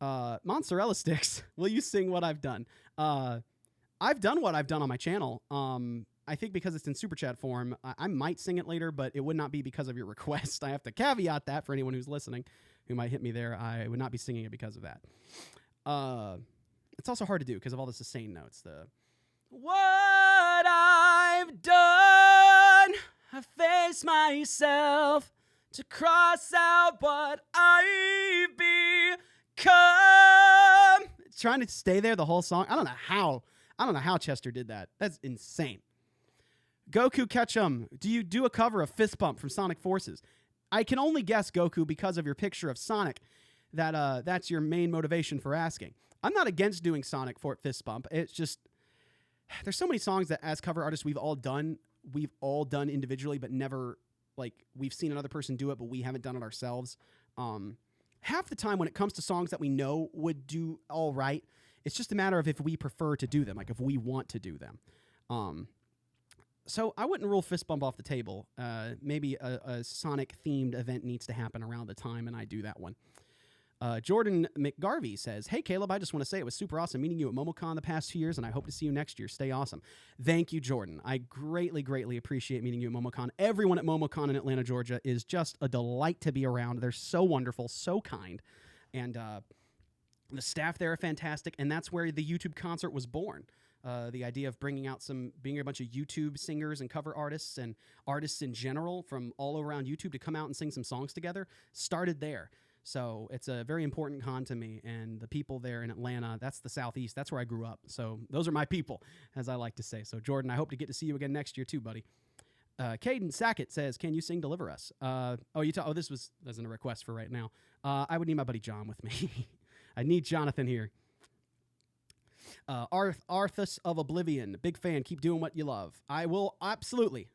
Mozzarella Sticks, will you sing What I've Done? I've done What I've Done on my channel. I think because it's in super chat form, I might sing it later, but it would not be because of your request. I have to caveat that for anyone who's listening who might hit me there. I would not be singing it because of that. It's also hard to do because of all the sustain notes. What I've done, I face myself to cross out what I've become. Trying to stay there the whole song. I don't know how Chester did that. That's insane. Goku Ketchum, do you do a cover of Fist Bump from Sonic Forces? I can only guess, Goku, because of your picture of Sonic, that that's your main motivation for asking. I'm not against doing Sonic for Fist Bump. It's just there's so many songs that as cover artists we've all done individually, but never like we've seen another person do it, but we haven't done it ourselves. Half the time when it comes to songs that we know would do all right, it's just a matter of if we prefer to do them, like if we want to do them. So I wouldn't rule Fist Bump off the table. Maybe a Sonic-themed event needs to happen around the time, and I do that one. Jordan McGarvey says, hey, Caleb, I just want to say it was super awesome meeting you at MomoCon the past 2 years, and I hope to see you next year. Stay awesome. Thank you, Jordan. I greatly, greatly appreciate meeting you at MomoCon. Everyone at MomoCon in Atlanta, Georgia is just a delight to be around. They're so wonderful, so kind, and the staff there are fantastic, and that's where the YouTube concert was born. The idea of being a bunch of YouTube singers and cover artists and artists in general from all around YouTube to come out and sing some songs together started there. So it's a very important con to me, and the people there in Atlanta, that's the Southeast. That's where I grew up. So those are my people, as I like to say. So Jordan, I hope to get to see you again next year too, buddy. Caden Sackett says, can you sing Deliver Us? This wasn't a request for right now. I would need my buddy John with me. I need Jonathan here. Arthas of Oblivion, big fan. Keep doing what you love. I will absolutely,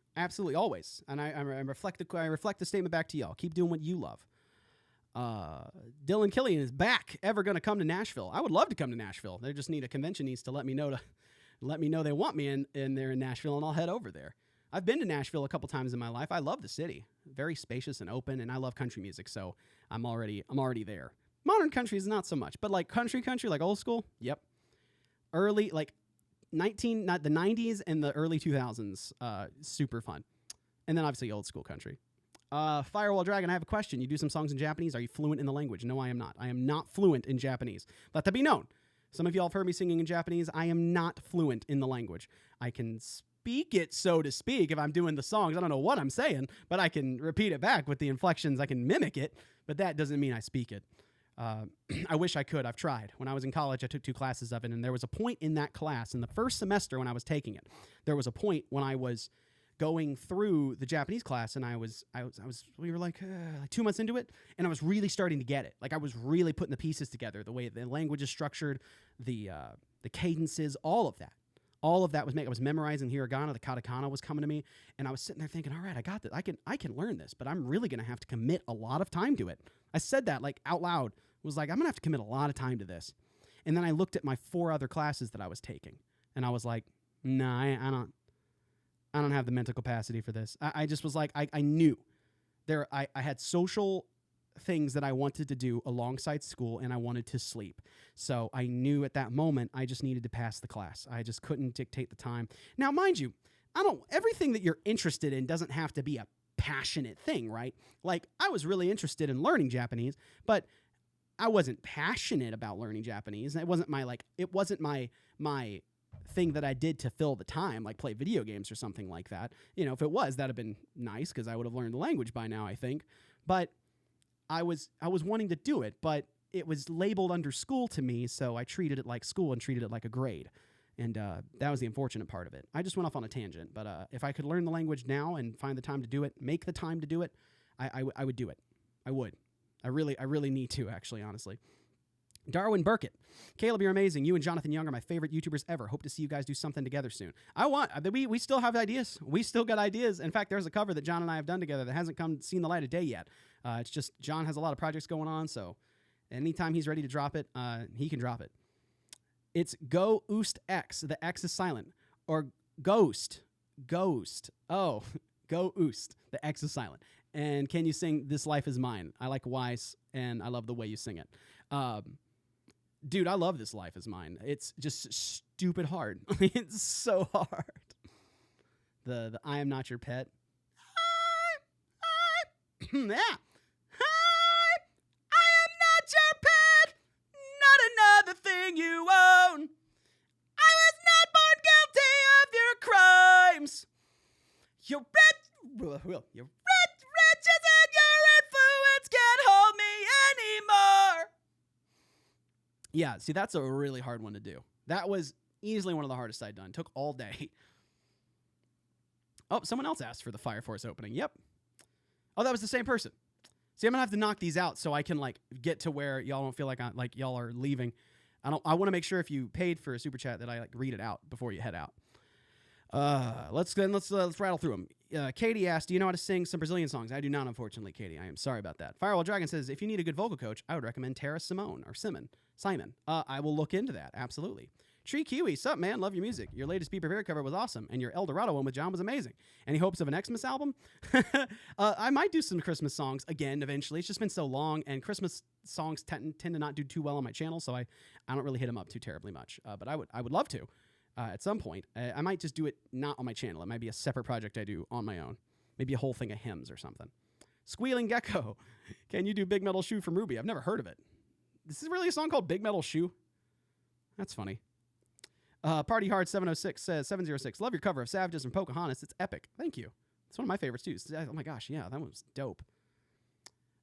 always. And I reflect the statement back to y'all. Keep doing what you love. Dylan Killian is back. Ever going to come to Nashville? I would love to come to Nashville. They just need a convention needs to let me know they want me in there in Nashville, and I'll head over there. I've been to Nashville a couple times in my life. I love the city. Very spacious and open, and I love country music, so I'm already there. Modern country is not so much, but like country, like old school, yep. Early, like the 90s and the early 2000s, super fun. And then obviously old school country. Firewall Dragon, I have a question. You do some songs in Japanese. Are you fluent in the language? No, I am not. I am not fluent in Japanese. Let that be known. Some of y'all have heard me singing in Japanese. I am not fluent in the language. I can speak it, so to speak, if I'm doing the songs. I don't know what I'm saying, but I can repeat it back with the inflections. I can mimic it, but that doesn't mean I speak it. I wish I could. I've tried. When I was in college, I took 2 classes of it, and there was a point in that class, in the first semester when I was taking it, there was a point when I was going through the Japanese class, and we were like 2 months into it, and I was really starting to get it. Like I was really putting the pieces together, the way the language is structured, the cadences, all of that. All of that was I was memorizing hiragana, the katakana was coming to me, and I was sitting there thinking, all right, I got this. I can learn this, but I'm really going to have to commit a lot of time to it. I said that like out loud. It was like, I'm going to have to commit a lot of time to this. And then I looked at my 4 other classes that I was taking, and I was like, nah, I don't have the mental capacity for this. I just was like, I knew I had social things that I wanted to do alongside school, and I wanted to sleep. So I knew at that moment I just needed to pass the class. I just couldn't dictate the time. Now, mind you, everything that you're interested in doesn't have to be a passionate thing, right? Like I was really interested in learning Japanese, but I wasn't passionate about learning Japanese. It wasn't my thing that I did to fill the time, like play video games or something like that. You know, if it was, that'd have been nice because I would have learned the language by now, I think. But I was wanting to do it, but it was labeled under school to me, so I treated it like school and treated it like a grade. And that was the unfortunate part of it. I just went off on a tangent, but if I could learn the language now and find the time to do it, make the time to do it, I would do it. I would. I really need to, actually, honestly. Darwin Burkett. Caleb, you're amazing. You and Jonathan Young are my favorite YouTubers ever. Hope to see you guys do something together soon. We still have ideas. We still got ideas. In fact, there's a cover that John and I have done together that hasn't seen the light of day yet. It's just John has a lot of projects going on, so anytime he's ready to drop it, he can drop it. It's Go Oost X. The X is silent. Or Ghost. Oh, Go Oost. The X is silent. And can you sing This Life Is Mine? I like Weiss, and I love the way you sing it. Dude, I love This Life Is Mine. It's just stupid hard. It's so hard. The I Am Not Your Pet. Yeah. I am not your pet. Not another thing you own. I was not born guilty of your crimes. You're rich, riches and your influence can't hold me anymore. Yeah, see, that's a really hard one to do. That was easily one of the hardest I'd done. Took all day. Oh, someone else asked for the Fire Force opening. Yep. Oh, that was the same person. See, I'm gonna have to knock these out so I can get to where y'all don't feel like y'all are leaving. I want to make sure if you paid for a super chat that I read it out before you head out. Let's rattle through them. Katie asked, do you know how to sing some Brazilian songs? I do not, unfortunately, Katie. I am sorry about that. Firewall Dragon says, if you need a good vocal coach, I would recommend Tara Simone or Simon. I will look into that. Absolutely. Tree Kiwi, sup, man? Love your music. Your latest Be Prepared cover was awesome, and your El Dorado one with John was amazing. Any hopes of an Xmas album? I might do some Christmas songs again eventually. It's just been so long, and Christmas songs tend to not do too well on my channel, so I don't really hit them up too terribly much. But I would love to at some point. I might just do it not on my channel. It might be a separate project I do on my own. Maybe a whole thing of hymns or something. Squealing Gecko, can you do Big Metal Shoe from Ruby? I've never heard of it. This is really a song called Big Metal Shoe? That's funny. Party Hard 706, love your cover of Savages from Pocahontas. It's epic. Thank you. It's one of my favorites too. Oh my gosh, yeah, that one was dope.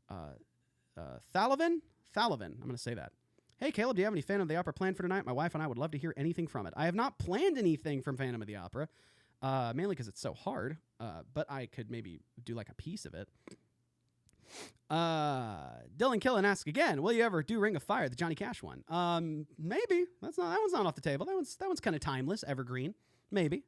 Thalavin? I'm going to say that. Hey, Caleb, do you have any Phantom of the Opera planned for tonight? My wife and I would love to hear anything from it. I have not planned anything from Phantom of the Opera, mainly because it's so hard, but I could maybe do a piece of it. Dylan Killen asks again, will you ever do Ring of Fire, the Johnny Cash one? Maybe. That one's not off the table. That one's kind of timeless, evergreen. Maybe.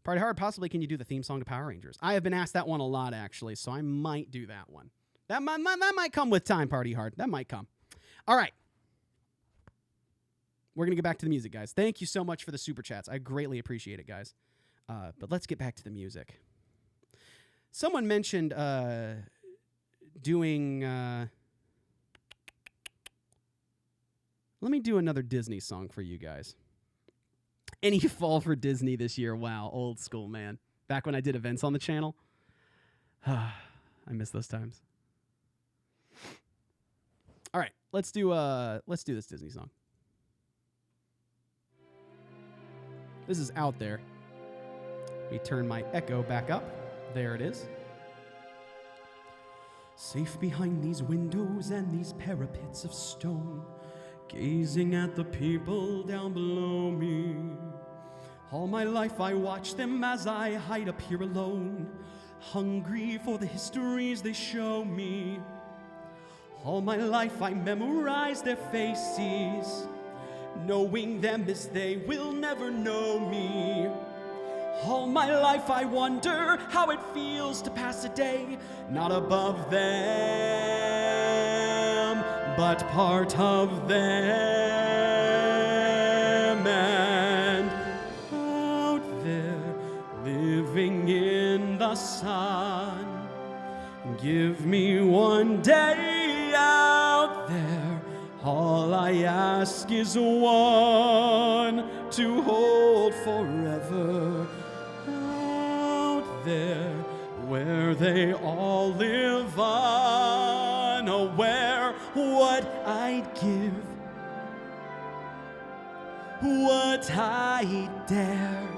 Party Hard, possibly can you do the theme song to Power Rangers? I have been asked that one a lot, actually, so I might do that one. That might come with time, Party Hard. That might come. All right. We're going to get back to the music, guys. Thank you so much for the super chats. I greatly appreciate it, guys. But let's get back to the music. Someone mentioned doing... let me do another Disney song for you guys. Any fall for Disney this year? Wow, old school, man. Back when I did events on the channel. I miss those times. All right, let's do this Disney song. This is Out There. Let me turn my echo back up. There it is. Safe behind these windows and these parapets of stone, gazing at the people down below me. All my life I watch them as I hide up here alone, hungry for the histories they show me. All my life I memorize their faces, knowing them as they will never know me. All my life I wonder how it feels to pass a day not above them, but part of them. And out there, living in the sun, give me one day out there. All I ask is one to hold forever. Out there, where they all live unaware, what I'd give, what I'd dare,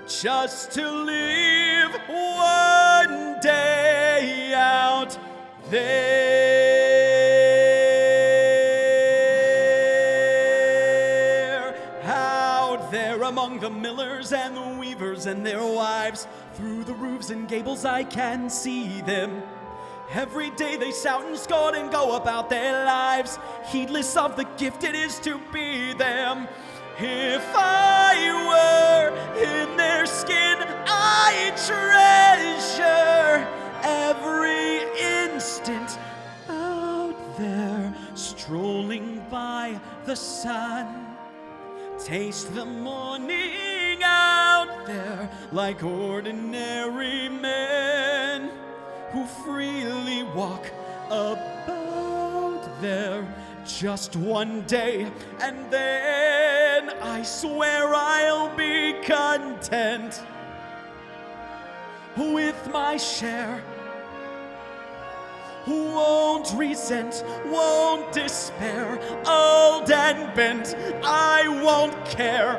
just to live one day out there. Out there among the millers and the weavers and their wives, through the roofs and gables I can see them. Every day they shout and scold and go about their lives, heedless of the gift it is to be them. If I were in their skin, I'd treasure every instant out there, strolling by the sun. Taste the morning out there like ordinary men who freely walk about there. Just one day, and then I swear I'll be content with my share. Won't resent, won't despair, old and bent, I won't care.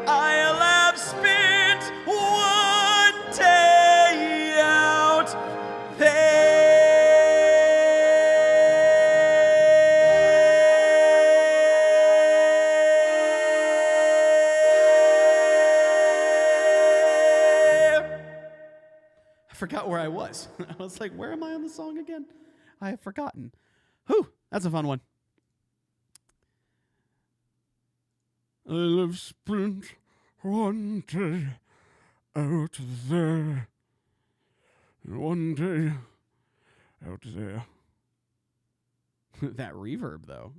I'll have spent one day out there. I forgot where I was. I was like, where am I on the song again? I have forgotten. Whew, that's a fun one. I'll have spent one day out there. One day out there. That reverb, though.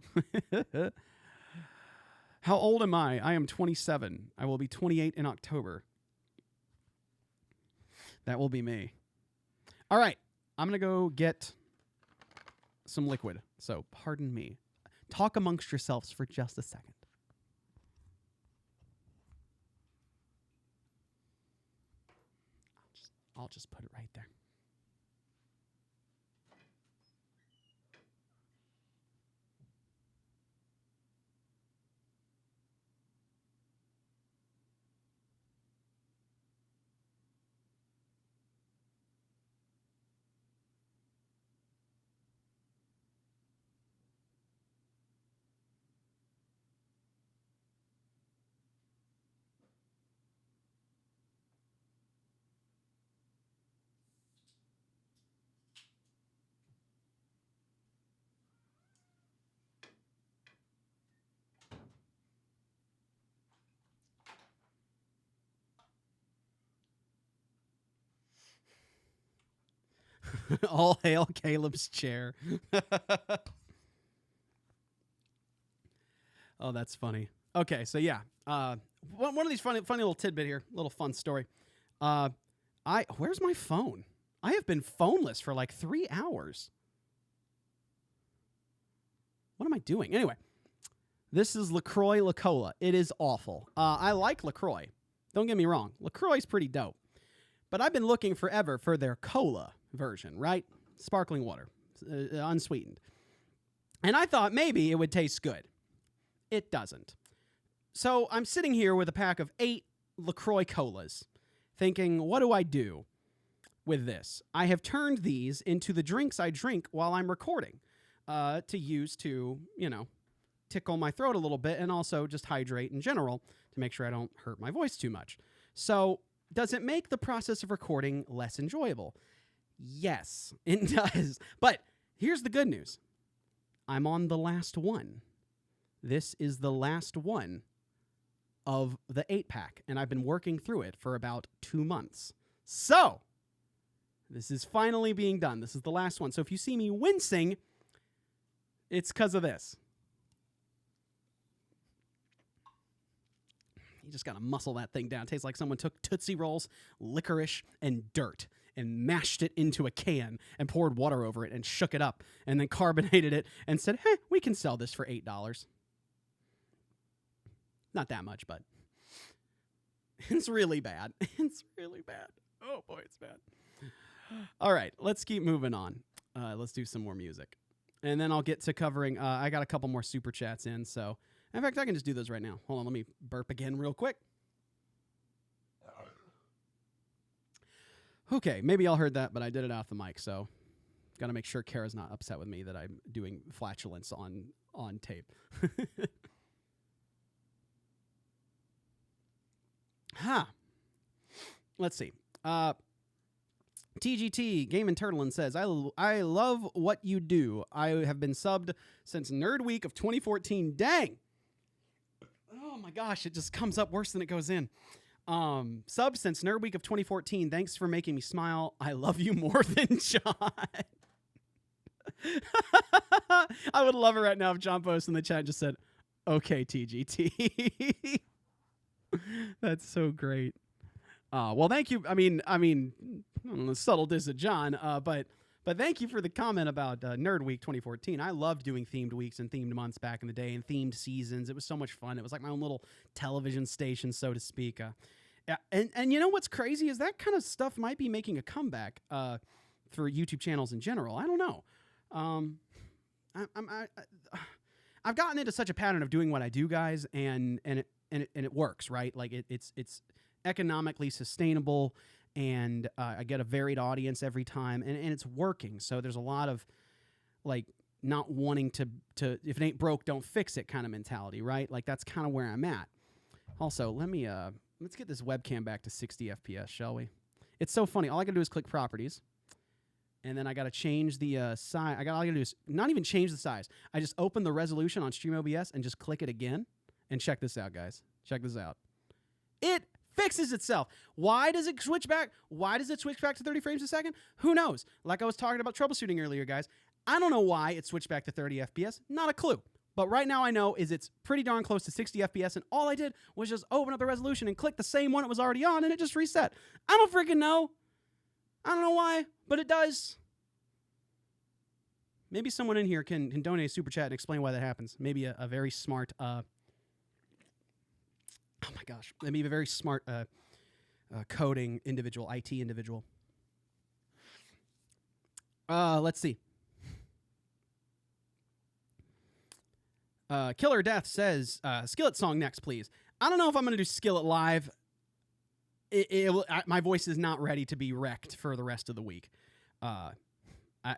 How old am I? I am 27. I will be 28 in October. That will be me. All right, I'm going to go get some liquid. So pardon me. Talk amongst yourselves for just a second. I'll just put it right there. All hail Caleb's chair. Oh, that's funny. Okay, so yeah, one of these funny little tidbit here, little fun story. Where's my phone? I have been phoneless for like 3 hours. What am I doing? Anyway, this is LaCroix La Cola. It is awful. I like LaCroix. Don't get me wrong. LaCroix's pretty dope. But I've been looking forever for their cola version, right? Sparkling water, unsweetened. And I thought maybe it would taste good. It doesn't. So I'm sitting here with a pack of 8 LaCroix colas, thinking, what do I do with this? I have turned these into the drinks I drink while I'm recording, to use to, tickle my throat a little bit and also just hydrate in general to make sure I don't hurt my voice too much. So does it make the process of recording less enjoyable? Yes, it does. But here's the good news. I'm on the last one. This is the last one of the 8-pack, and I've been working through it for about 2 months. So, this is finally being done. This is the last one. So if you see me wincing, it's because of this. You just got to muscle that thing down. It tastes like someone took Tootsie Rolls, licorice, and dirt and mashed it into a can and poured water over it and shook it up and then carbonated it and said, hey, we can sell this for $8. Not that much, but it's really bad. It's really bad. Oh, boy, it's bad. All right, let's keep moving on. Let's do some more music. And then I'll get to covering, I got a couple more super chats in, so in fact, I can just do those right now. Hold on, let me burp again real quick. Okay, maybe y'all heard that, but I did it off the mic, so got to make sure Kara's not upset with me that I'm doing flatulence on tape. Let's see. TGT Game and Turtlein says, I love what you do. I have been subbed since Nerd Week of 2014. Dang. Oh my gosh, it just comes up worse than it goes in. Subbed since Nerd Week of 2014. Thanks for making me smile. I love you more than John. I would love it right now if John posted in the chat and just said, okay, TGT. That's so great. Well, thank you. I mean, subtle diss at John, but thank you for the comment about Nerd Week 2014. I loved doing themed weeks and themed months back in the day and themed seasons. It was so much fun. It was like my own little television station, so to speak. Yeah, and you know what's crazy is that kind of stuff might be making a comeback for YouTube channels in general. I don't know. I've gotten into such a pattern of doing what I do, guys, and it works, right? Like it's economically sustainable, and I get a varied audience every time, and it's working. So there's a lot of like not wanting to if it ain't broke, don't fix it kind of mentality, right? Like that's kind of where I'm at. Also, let's get this webcam back to 60 FPS, shall we? It's so funny. All I gotta do is click properties, and then I gotta change the size. All I gotta do is not even change the size. I just open the resolution on StreamOBS and just click it again. And check this out, guys. Check this out. It fixes itself. Why does it switch back? Why does it switch back to 30 frames a second? Who knows? Like I was talking about troubleshooting earlier, guys. I don't know why it switched back to 30 FPS. Not a clue. But right now I know is it's pretty darn close to 60 FPS, and all I did was just open up the resolution and click the same one it was already on, and it just reset. I don't freaking know. I don't know why, but it does. Maybe someone in here can donate a super chat and explain why that happens. Maybe a very smart... oh my gosh, maybe a very smart coding individual, IT individual. Let's see. Killer Death says, Skillet song next, please. I don't know if I'm going to do Skillet live. My voice is not ready to be wrecked for the rest of the week.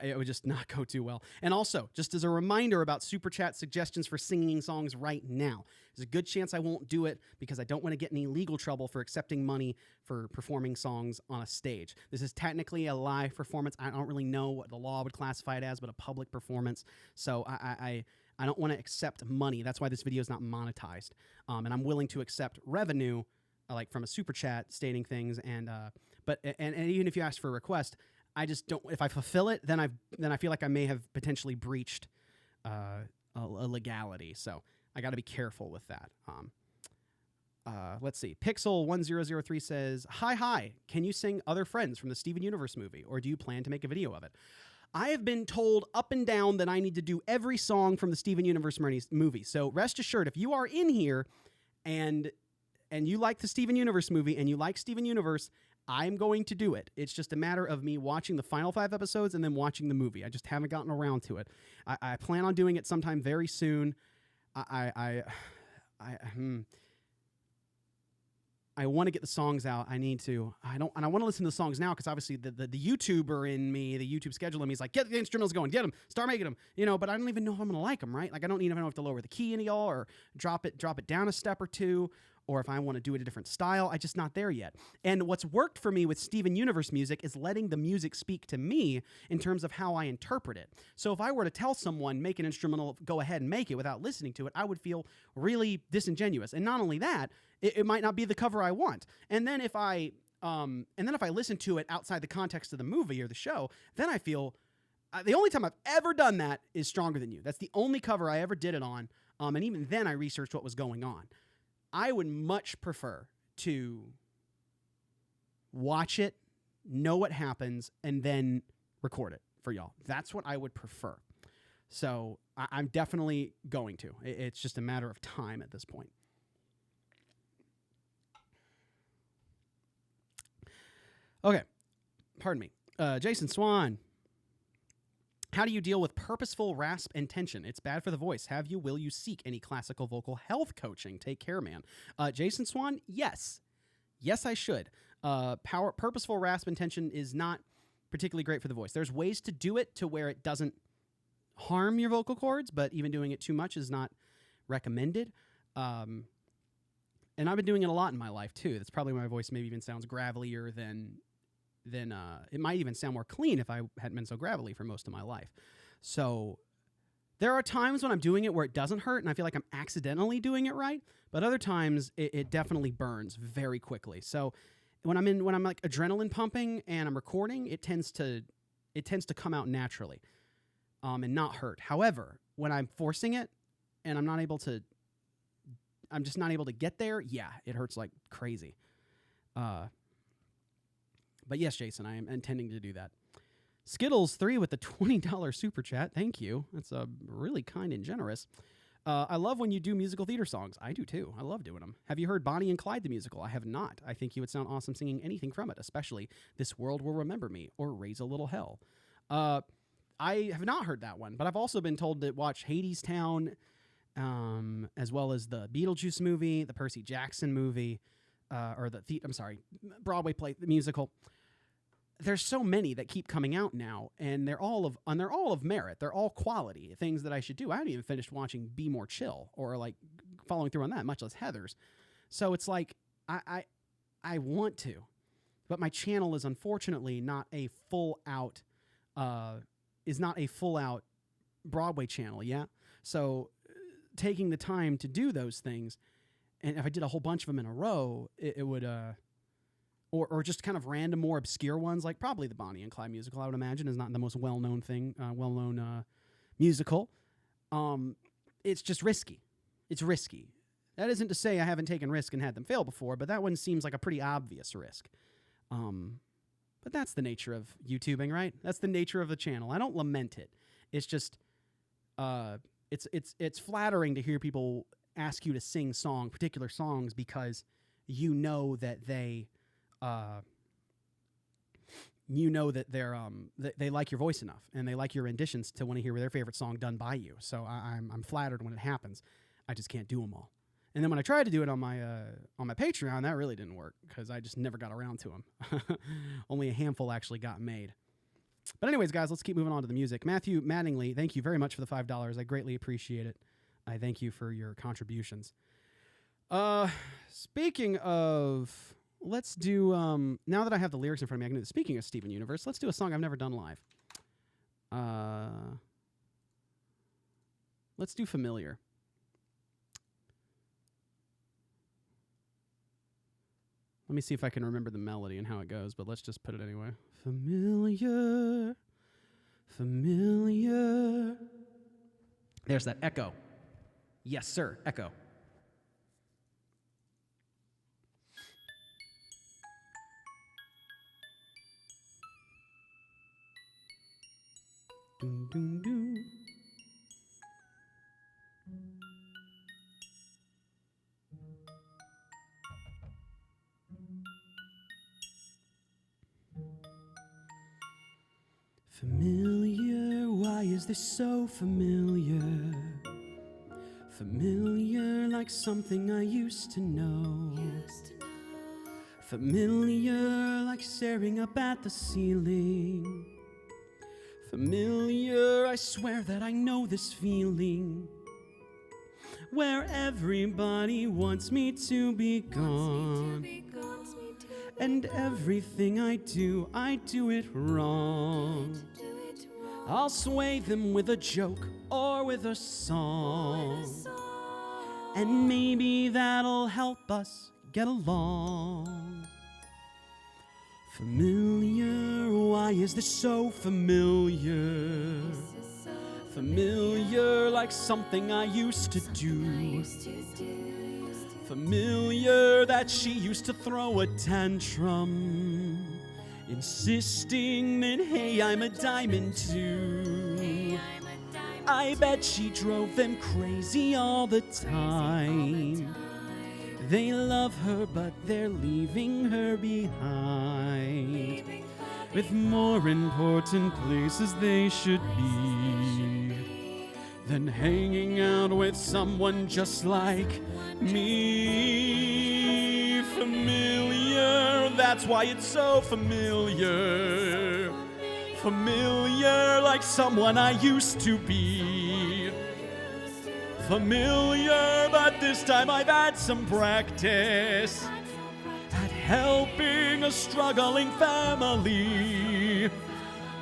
It would just not go too well. And also, just as a reminder about Super Chat suggestions for singing songs right now, there's a good chance I won't do it because I don't want to get any legal trouble for accepting money for performing songs on a stage. This is technically a live performance. I don't really know what the law would classify it as, but a public performance. So I don't want to accept money. That's why this video is not monetized. And I'm willing to accept revenue, like from a Super Chat stating things. And even if you ask for a request, I just don't. If I fulfill it, then I feel like I may have potentially breached a legality. So I got to be careful with that. Let's see. Pixel1003 says, "Hi. Can you sing Other Friends from the Steven Universe movie, or do you plan to make a video of it?" I have been told up and down that I need to do every song from the Steven Universe movie. So rest assured, if you are in here and you like the Steven Universe movie and you like Steven Universe, I'm going to do it. It's just a matter of me watching the final 5 episodes and then watching the movie. I just haven't gotten around to it. I plan on doing it sometime very soon. I want to get the songs out. I need to. I want to listen to the songs now because obviously the YouTuber in me, the YouTube schedule in me is like, get the instrumentals going, get them, start making them, But I don't even know if I'm gonna like them, right? Like I don't even know if to lower the key any y'all or drop it down a step or two, or if I want to do it a different style. I'm just not there yet. And what's worked for me with Steven Universe music is letting the music speak to me in terms of how I interpret it. So if I were to tell someone, make an instrumental, go ahead and make it without listening to it, I would feel really disingenuous. And not only that, it might not be the cover I want. And then if I listen to it outside the context of the movie or the show, then I feel the only time I've ever done that is Stronger Than You. That's the only cover I ever did it on. And even then I researched what was going on. I would much prefer to watch it, know what happens, and then record it for y'all. That's what I would prefer. So I'm definitely going to. It's just a matter of time at this point. Okay. Pardon me. Jason Swan. How do you deal with purposeful rasp and tension? It's bad for the voice. Will you seek any classical vocal health coaching? Take care, man. Jason Swan, yes. Yes, I should. Purposeful rasp and tension is not particularly great for the voice. There's ways to do it to where it doesn't harm your vocal cords, but even doing it too much is not recommended. and I've been doing it a lot in my life too. That's probably why my voice maybe even sounds gravelier than it might even sound more clean if I hadn't been so gravelly for most of my life. So there are times when I'm doing it where it doesn't hurt and I feel like I'm accidentally doing it right, but other times it definitely burns very quickly. So when I'm like adrenaline pumping and I'm recording, it tends to come out naturally, and not hurt. However, when I'm forcing it and I'm just not able to get there, yeah, it hurts like crazy. But yes, Jason, I am intending to do that. Skittles3 with the $20 super chat. Thank you. That's really kind and generous. I love when you do musical theater songs. I do too. I love doing them. Have you heard Bonnie and Clyde the musical? I have not. I think you would sound awesome singing anything from it, especially This World Will Remember Me or Raise a Little Hell. I have not heard that one, but I've also been told to watch Hadestown, as well as the Beetlejuice movie, the Percy Jackson movie, Broadway play, the musical. There's so many that keep coming out now, and they're all of merit. They're all quality things that I should do. I haven't even finished watching Be More Chill or like following through on that, much less Heathers. So it's like I want to, but my channel is unfortunately not a full out Broadway channel. Yeah, so taking the time to do those things, and if I did a whole bunch of them in a row, it would. Or just kind of random, more obscure ones, like probably the Bonnie and Clyde musical, I would imagine, is not the most well-known musical. It's just risky. It's risky. That isn't to say I haven't taken risk and had them fail before, but that one seems like a pretty obvious risk. But that's the nature of YouTubing, right? That's the nature of the channel. I don't lament it. It's just, it's flattering to hear people ask you to sing particular songs, because you know that they they like your voice enough and they like your renditions to want to hear their favorite song done by you. So I'm flattered when it happens. I just can't do them all. And then when I tried to do it on my Patreon, that really didn't work because I just never got around to them. Only a handful actually got made. But anyways, guys, let's keep moving on to the music. Matthew Mattingly, thank you very much for the $5. I greatly appreciate it. I thank you for your contributions. Speaking of... Let's do, now that I have the lyrics in front of me, I can do speaking of Steven Universe, let's do a song I've never done live. Let's do Familiar. Let me see if I can remember the melody and how it goes, but let's just put it anyway. Familiar, familiar. There's that echo. Yes, sir, echo. Doom, doom, doom. Familiar, why is this so familiar? Familiar like something I used to know. Familiar like staring up at the ceiling. Familiar, I swear that I know this feeling, where everybody wants me to be gone, and everything I do it wrong. I'll sway them with a joke or with a song, and maybe that'll help us get along. Familiar, why is this so familiar? Familiar like something I used to do. Familiar that she used to throw a tantrum, insisting that, hey, I'm a diamond too. I bet she drove them crazy all the time. They love her, but they're leaving her behind, with more important places they should be than hanging out with someone just like me. Familiar, that's why it's so familiar. Familiar like someone I used to be. familiar, but this time I've had some practice at helping a struggling family.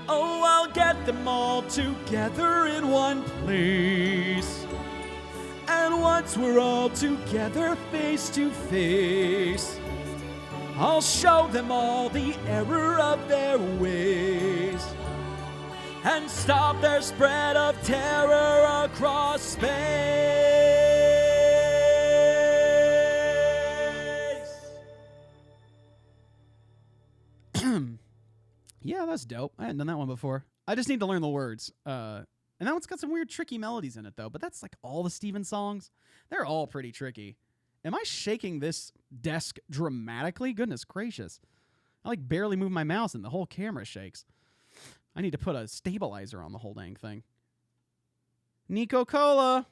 Oh, I'll get them all together in one place. And once we're all together face to face, I'll show them all the error of their ways and stop their spread of terror across space. Yeah, that's dope. I hadn't done that one before. I just need to learn the words. And that one's got some weird, tricky melodies in it, though. But that's like all the Steven songs. They're all pretty tricky. Am I shaking this desk dramatically? Goodness gracious. I like barely move my mouse and the whole camera shakes. I need to put a stabilizer on the whole dang thing. Nico Cola.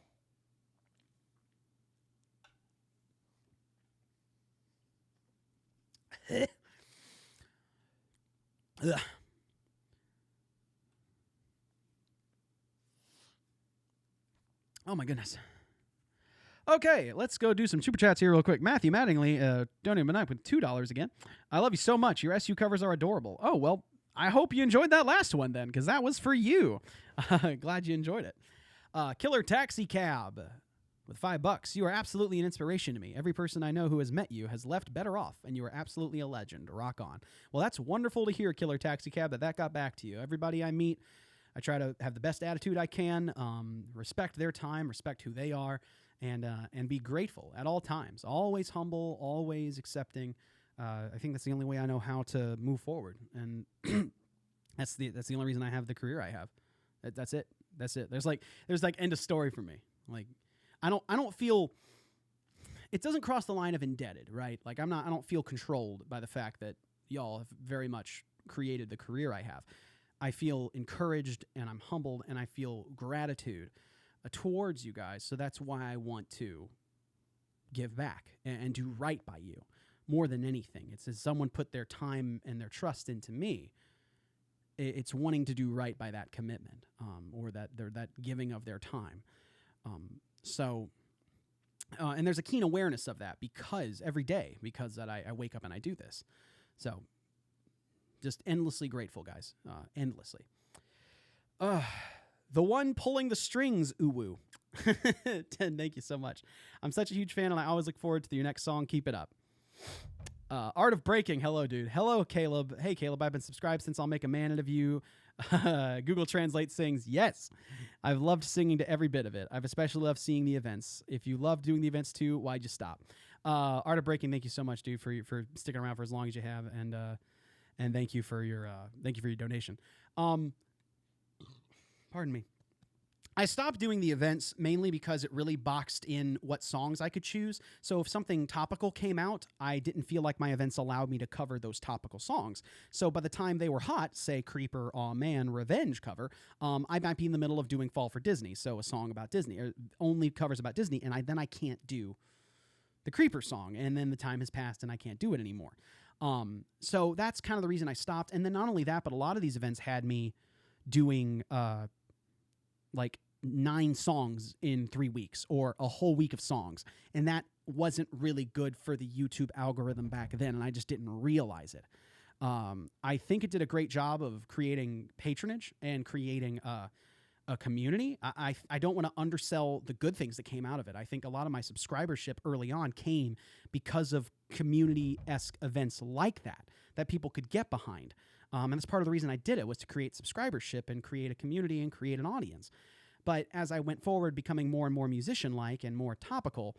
Ugh. Oh my goodness. Okay, let's go do some super chats here real quick. Matthew Mattingly, donated my night with $2 again. I love you so much. Your SU covers are adorable. Oh, well, I hope you enjoyed that last one then, because that was for you. Glad you enjoyed it. Killer Taxi Cab with $5. You are absolutely an inspiration to me. Every person I know who has met you has left better off, and you are absolutely a legend. Rock on. Well, that's wonderful to hear, Killer Taxi Cab, that got back to you. Everybody I meet, I try to have the best attitude I can, respect their time, respect who they are, and be grateful at all times. Always humble, always accepting. I think that's the only way I know how to move forward, and that's the only reason I have the career I have. That's it. There's like end of story for me. Like I don't feel. It doesn't cross the line of indebted, right? Like I don't feel controlled by the fact that y'all have very much created the career I have. I feel encouraged and I'm humbled and I feel gratitude towards you guys. So that's why I want to give back and do right by you more than anything. It's as someone put their time and their trust into me. It's wanting to do right by that commitment or that giving of their time. And there's a keen awareness of that because that I wake up and I do this. So just endlessly grateful, guys. Endlessly. The one pulling the strings, uwu. 10, thank you so much. I'm such a huge fan, and I always look forward to your next song. Keep it up. Art of Breaking. Hello, dude. Hello, Caleb. Hey, Caleb. I've been subscribed since I'll Make a Man Out of You. Google Translate sings, yes. I've loved singing to every bit of it. I've especially loved seeing the events. If you love doing the events too, why'd you stop? Art of Breaking, thank you so much, dude, for sticking around for as long as you have, and thank you for your donation. Pardon me. I stopped doing the events mainly because it really boxed in what songs I could choose. So if something topical came out, I didn't feel like my events allowed me to cover those topical songs. So by the time they were hot, say Creeper, Aw Man, Revenge cover, I might be in the middle of doing Fall for Disney, so a song about Disney, or only covers about Disney, and I can't do the Creeper song, and then the time has passed and I can't do it anymore. So that's kind of the reason I stopped. And then not only that, but a lot of these events had me doing like 9 songs in 3 weeks or a whole week of songs. And that wasn't really good for the YouTube algorithm back then. And I just didn't realize it. I think it did a great job of creating patronage and creating a community. I don't want to undersell the good things that came out of it. I think a lot of my subscribership early on came because of community-esque events like that people could get behind. And that's part of the reason I did it, was to create subscribership and create a community and create an audience. But as I went forward, becoming more and more musician-like and more topical,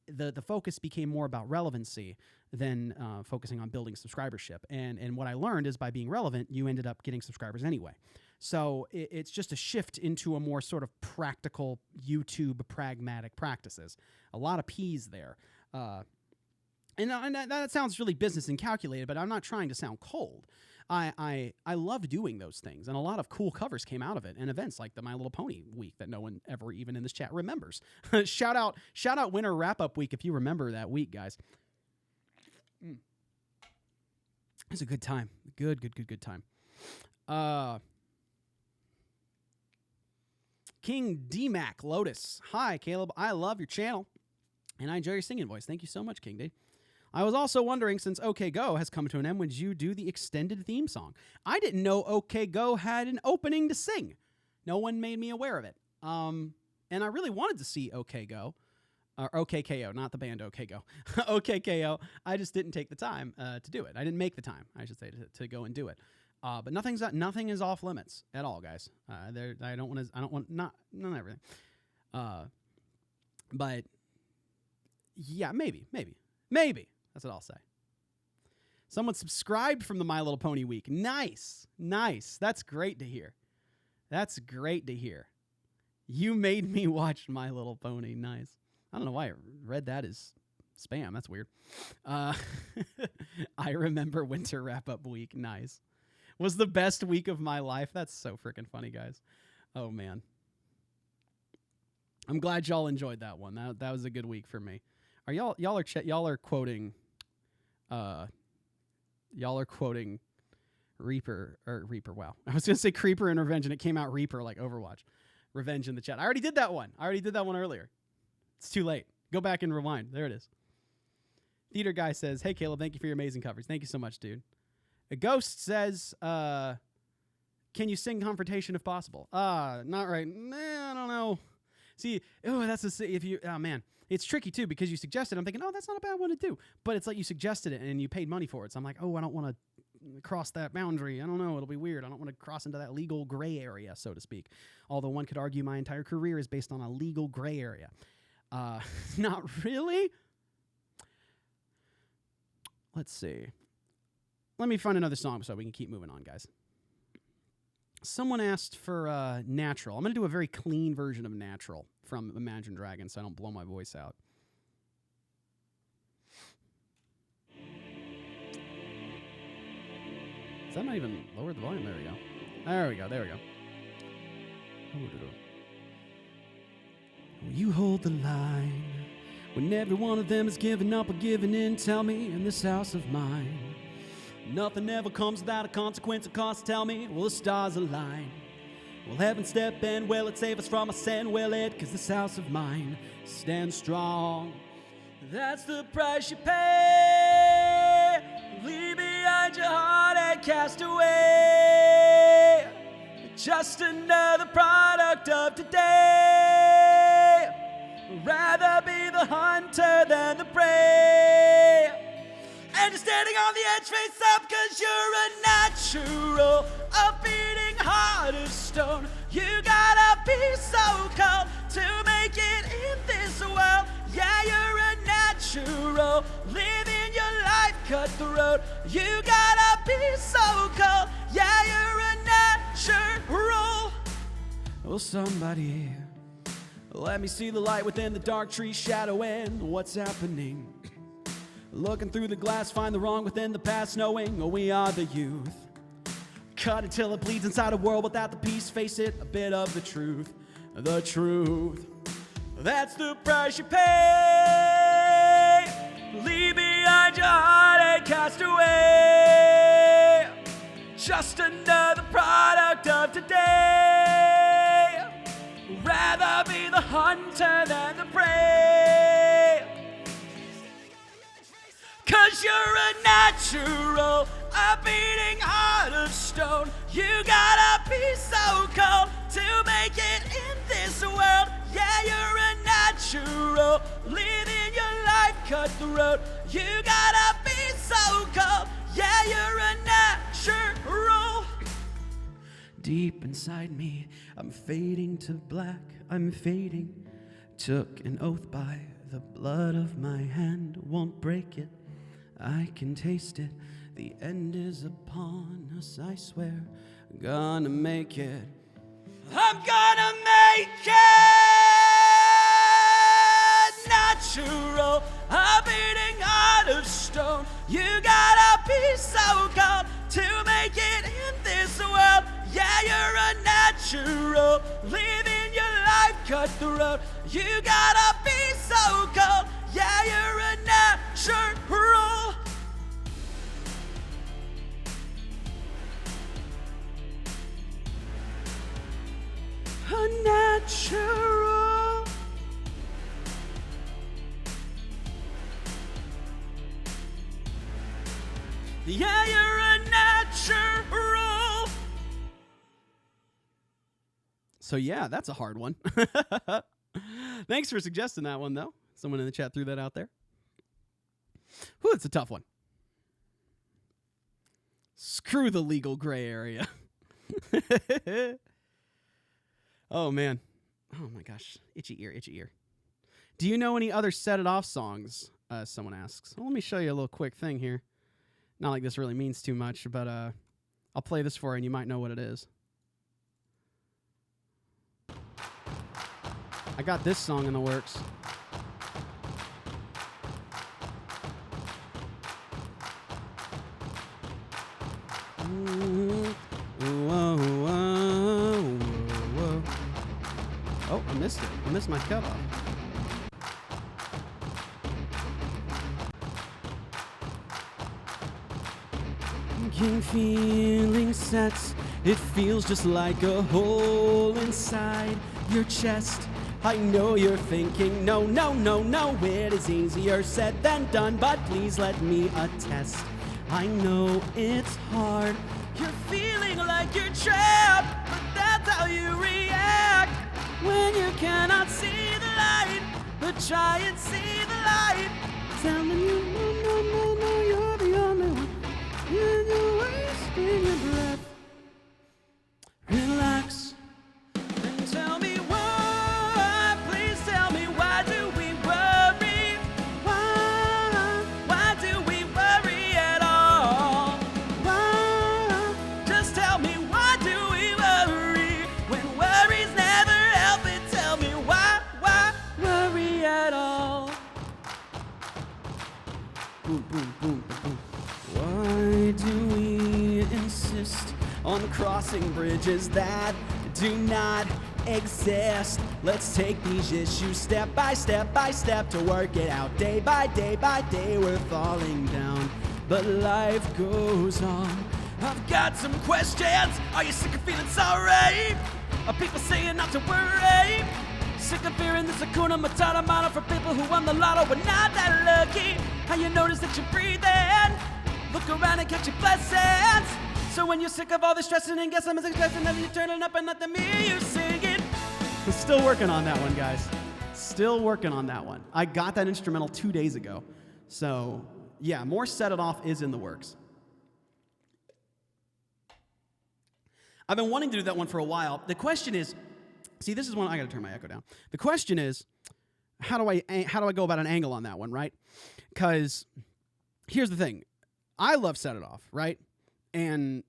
the focus became more about relevancy than focusing on building subscribership. And what I learned is by being relevant, you ended up getting subscribers anyway. So it's just a shift into a more sort of practical YouTube pragmatic practices. A lot of P's there. And that sounds really business and calculated, but I'm not trying to sound cold. I love doing those things, and a lot of cool covers came out of it, and events like the My Little Pony week that no one ever even in this chat remembers. shout out Winter Wrap Up Week if you remember that week, guys. It was a good time. Good time. King D-Mac Lotus. Hi, Caleb. I love your channel, and I enjoy your singing voice. Thank you so much, King D. I was also wondering, since OK Go has come to an end, would you do the extended theme song? I didn't know OK Go had an opening to sing. No one made me aware of it. And I really wanted to see OK Go. Or OKKO, not the band OK Go. OKKO. I just didn't take the time to do it. I didn't make the time, I should say, to go and do it. But nothing is off limits at all, guys. I don't want none of everything. But yeah, maybe. That's what I'll say. Someone subscribed from the My Little Pony Week. Nice. That's great to hear. You made me watch My Little Pony. Nice. I don't know why I read that as spam. That's weird. I remember Winter Wrap-Up Week. Nice. Was the best week of my life. That's so freaking funny, guys. Oh, man. I'm glad y'all enjoyed that one. That was a good week for me. Are y'all are quoting Reaper. Wow. I was going to say Creeper and Revenge, and it came out Reaper like Overwatch. Revenge in the chat. I already did that one earlier. It's too late. Go back and rewind. There it is. Theater Guy says, hey, Caleb, thank you for your amazing coverage. Thank you so much, dude. A Ghost says, can you sing Confrontation if possible? Not right. I don't know. See, man. It's tricky, too, because you suggested it. I'm thinking, that's not a bad one to do. But it's like you suggested it, and you paid money for it. So I'm like, I don't want to cross that boundary. I don't know. It'll be weird. I don't want to cross into that legal gray area, so to speak. Although one could argue my entire career is based on a legal gray area. Not really. Let's see. Let me find another song so we can keep moving on, guys. Someone asked for Natural. I'm going to do a very clean version of Natural from Imagine Dragons so I don't blow my voice out. Is that not even lower the volume? There we go. There we go. You hold the line when every one of them is giving up or giving in. Tell me, in this house of mine, nothing ever comes without a consequence or cost. Tell me, will the stars align? Will heaven step in? Will it save us from our sin? Will it? 'Cause this house of mine stands strong. That's the price you pay. Leave behind your heart and cast away. Just another product of today. Rather be the hunter than the prey. And you're standing on the edge face up 'cause you're a natural. A beating heart of stone. You gotta be so cold to make it in this world. Yeah, you're a natural. Living your life cutthroat. You gotta be so cold. Yeah, you're a natural. Oh, somebody, let me see the light within the dark tree shadowing what's happening. Looking through the glass, find the wrong within the past, knowing we are the youth. Cut until it bleeds inside a world without the peace. Face it, a bit of the truth. The truth. That's the price you pay. Leave behind your heart and cast away. Just another product of today. Rather be the hunter than the prey. 'Cause you're a natural, a beating heart of stone. You gotta be so cold to make it in this world. Yeah, you're a natural, living your life cutthroat. You gotta be so cold. Yeah, you're a natural. Deep inside me, I'm fading to black. I'm fading. Took an oath by the blood of my hand. Won't break it. I can taste it. The end is upon us, I swear. Gonna make it. I'm gonna make it natural. A beating heart of stone. You gotta be so cold to make it in this world. Yeah, you're a natural. Living your life cutthroat. You gotta be so cold. Yeah, you're a natural. A natural. Yeah, you're a natural. So yeah, that's a hard one. Thanks for suggesting that one, though. Someone in the chat threw that out there. Whew, it's a tough one. Screw the legal gray area. Oh, man. Oh, my gosh. Itchy ear, itchy ear. Do you know any other Set It Off songs? Someone asks. Well, let me show you a little quick thing here. Not like this really means too much, but I'll play this for you and you might know what it is. I got this song in the works. Oh, I missed it. I missed my cutoff. Feeling sets. It feels just like a hole inside your chest. I know you're thinking, no, no, no, no, it is easier said than done, but please let me attest. I know it's hard. You're feeling like you're trapped, but that's how you react when you cannot see the light. But try and see the light. Telling you, no, no, no, no, you're the only one. You're wasting your breath. Relax and tell me why. Please tell me, why do we worry? Why do we worry at all? Why? Just tell me, why do we worry when worries never help it? Tell me why worry at all? Boom, boom, boom, boom. Why do we insist on crossing bridges that do not exist? Let's take these issues step by step by step to work it out. Day by day by day we're falling down, but life goes on. I've got some questions. Are you sick of feeling sorry? Are people saying not to worry? Sick of hearing this Hakuna Matata motto for people who won the lotto but not that lucky. How you notice that you're breathing? Look around and catch your blessings. So when you're sick of all this stressing and guessing, I'm expecting that you're turning up and let them hear you singing. I'm still working on that one, guys. Still working on that one. I got that instrumental 2 days ago. So yeah, more Set It Off is in the works. I've been wanting to do that one for a while. The question is, see, this is one I got to turn my echo down. The question is, how do I go about an angle on that one, right? Because here's the thing. I love Set It Off, right? And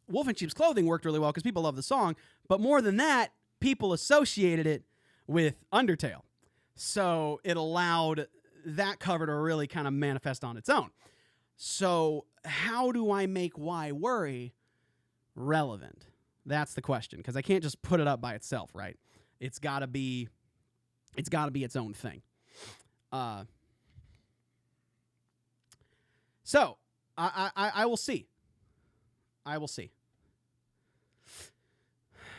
Wolf in Sheep's Clothing worked really well because people love the song. But more than that, people associated it with Undertale. So it allowed that cover to really kind of manifest on its own. So how do I make Why Worry relevant? That's the question, because I can't just put it up by itself, right? It's got to be its own thing. So I will see. I will see.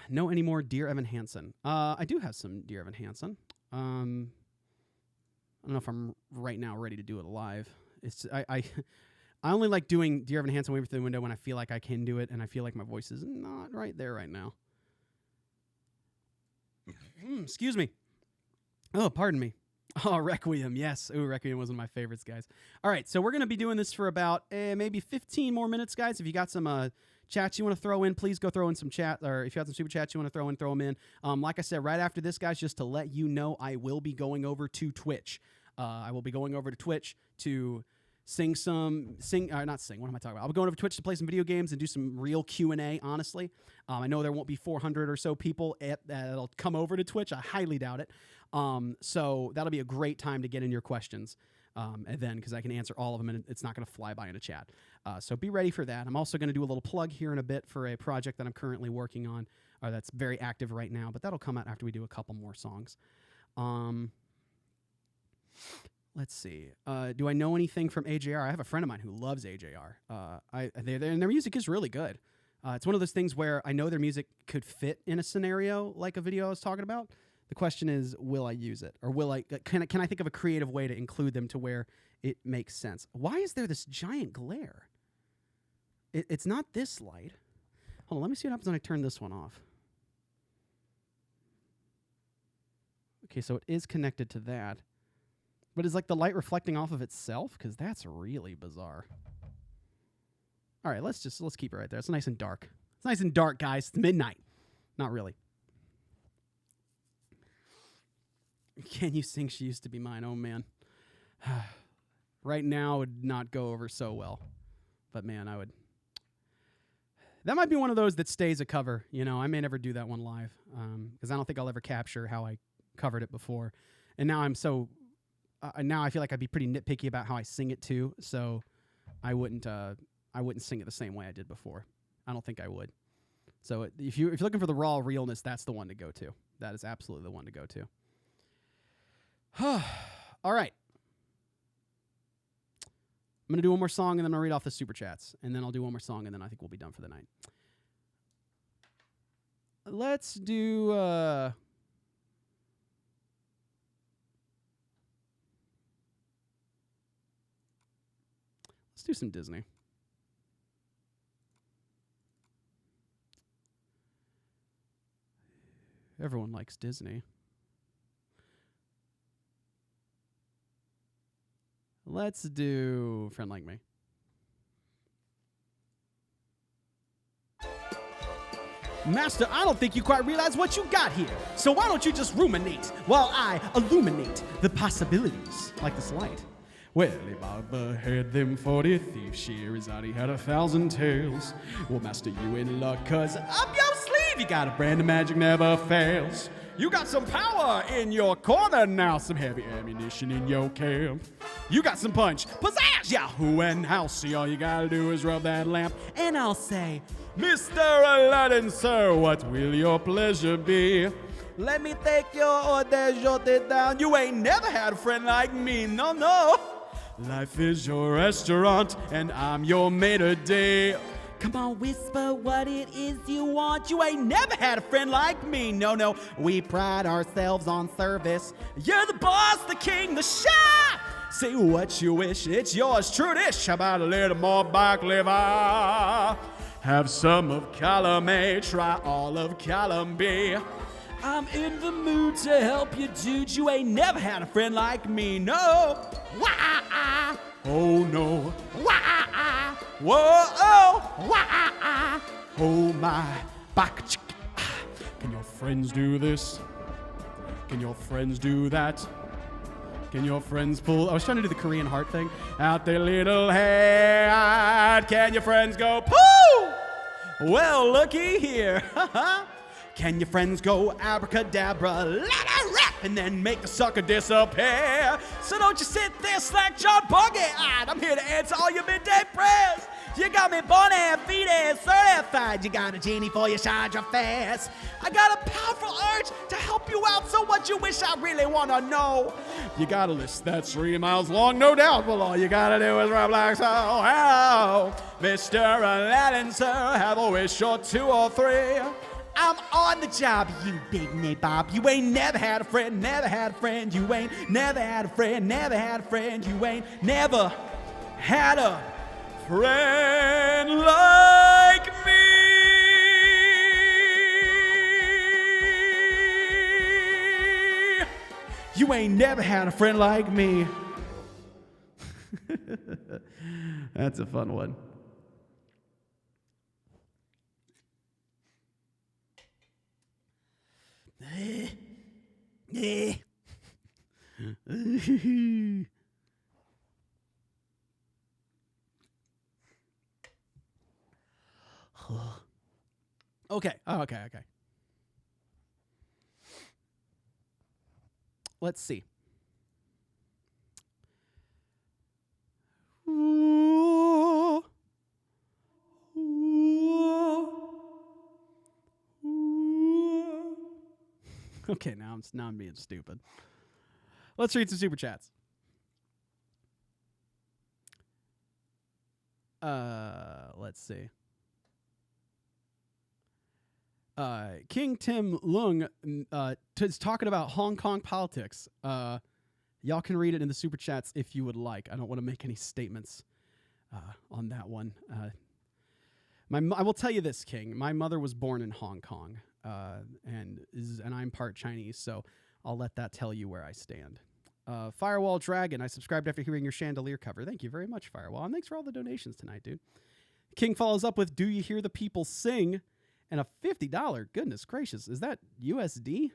No any more Dear Evan Hansen. I do have some Dear Evan Hansen. I don't know if I'm right now ready to do it live. I only like doing Dear Evan Hansen Waving Through the Window when I feel like I can do it and I feel like my voice is not right there right now. Excuse me. Oh, pardon me. Oh, Requiem, yes. Ooh, Requiem was one of my favorites, guys. All right, so we're going to be doing this for about maybe 15 more minutes, guys. If you got some chats you want to throw in, please go throw in some chat. Or if you got some super chats you want to throw them in. Like I said, right after this, guys, just to let you know, I will be going over to Twitch. I will be going over to Twitch to not sing. What am I talking about? I'll be going over to Twitch to play some video games and do some real Q&A, honestly. I know there won't be 400 or so people that'll come over to Twitch. I highly doubt it. So that'll be a great time to get in your questions. And then, because I can answer all of them and it's not going to fly by in a chat. So be ready for that. I'm also going to do a little plug here in a bit for a project that I'm currently working on that's very active right now, but that'll come out after we do a couple more songs. Let's see. Do I know anything from AJR? I have a friend of mine who loves AJR. And their music is really good. It's one of those things where I know their music could fit in a scenario like a video I was talking about. The question is, will I use it? Or can I think of a creative way to include them to where it makes sense? Why is there this giant glare? It's not this light. Hold on, let me see what happens when I turn this one off. Okay, so it is connected to that. But is like the light reflecting off of itself? Because that's really bizarre. All right, let's keep it right there. It's nice and dark. It's nice and dark, guys. It's midnight. Not really. Can you sing She Used to Be Mine? Oh, man. Right now would not go over so well. But, man, I would. That might be one of those that stays a cover. You know, I may never do that one live because I don't think I'll ever capture how I covered it before. And now I'm so... now I feel like I'd be pretty nitpicky about how I sing it, too. So I wouldn't sing it the same way I did before. I don't think I would. So if you're looking for the raw realness, that's the one to go to. That is absolutely the one to go to. All right. I'm going to do one more song, and then I'll read off the super chats. And then I'll do one more song, and then I think we'll be done for the night. Let's do... let's do some Disney. Everyone likes Disney. Let's do Friend Like Me. Master, I don't think you quite realize what you got here. So why don't you just ruminate while I illuminate the possibilities like this light? Well, Baba had them 40 thieves, Scheherazade had 1,000 tales. Well, master, you in luck, 'cause up your sleeve you got a brand of magic never fails. You got some power in your corner now, some heavy ammunition in your camp. You got some punch, pizzazz, Yahoo and Halsey. All you gotta do is rub that lamp, and I'll say, Mr. Aladdin, sir, what will your pleasure be? Let me take your order, jot it down. You ain't never had a friend like me, no, no. Life is your restaurant, and I'm your maitre d'. Come on, whisper what it is you want. You ain't never had a friend like me, no, no. We pride ourselves on service. You're the boss, the king, the chef. Say what you wish, it's yours, true dish. How about a little more baklava? Have some of column A, try all of column B. I'm in the mood to help you, dude. You ain't never had a friend like me, no. Wah-ah-ah. Oh, no. Wah-ah-ah. Whoa-oh. Wah-ah-ah. Oh, my. Bak-chick. Can your friends do this? Can your friends do that? Can your friends pull... I was trying to do the Korean heart thing. Out their little head. Can your friends go poo? Well, looky here. Can your friends go abracadabra, let her rip, and then make the sucker disappear? So don't you sit there slack John Buggy-eyed. I'm here to answer all your midday prayers. You got me born and fide certified. You got a genie for your Chandra fast. I got a powerful urge to help you out. So what you wish I really want to know? You got a list that's 3 miles long, no doubt. Well, all you got to do is rub like so. Oh, Mr. Aladdin, sir, have a wish or 2 or 3. I'm on the job, you big nabob. You ain't never had a friend, never had a friend. You ain't never had a friend, never had a friend. You ain't never had a friend like me. You ain't never had a friend like me. That's a fun one. Okay. Let's see. Ooh. Okay, now I'm being stupid. Let's read some super chats. Let's see. King Tim Lung is talking about Hong Kong politics. Y'all can read it in the super chats if you would like. I don't want to make any statements on that one. I will tell you this, King. My mother was born in Hong Kong, and I'm part Chinese, so I'll let that tell you where I stand. Firewall Dragon, I subscribed after hearing your Chandelier cover. Thank you very much, Firewall, and thanks for all the donations tonight, dude. King follows up with, do you hear the people sing? And a $50. Goodness gracious. Is that USD?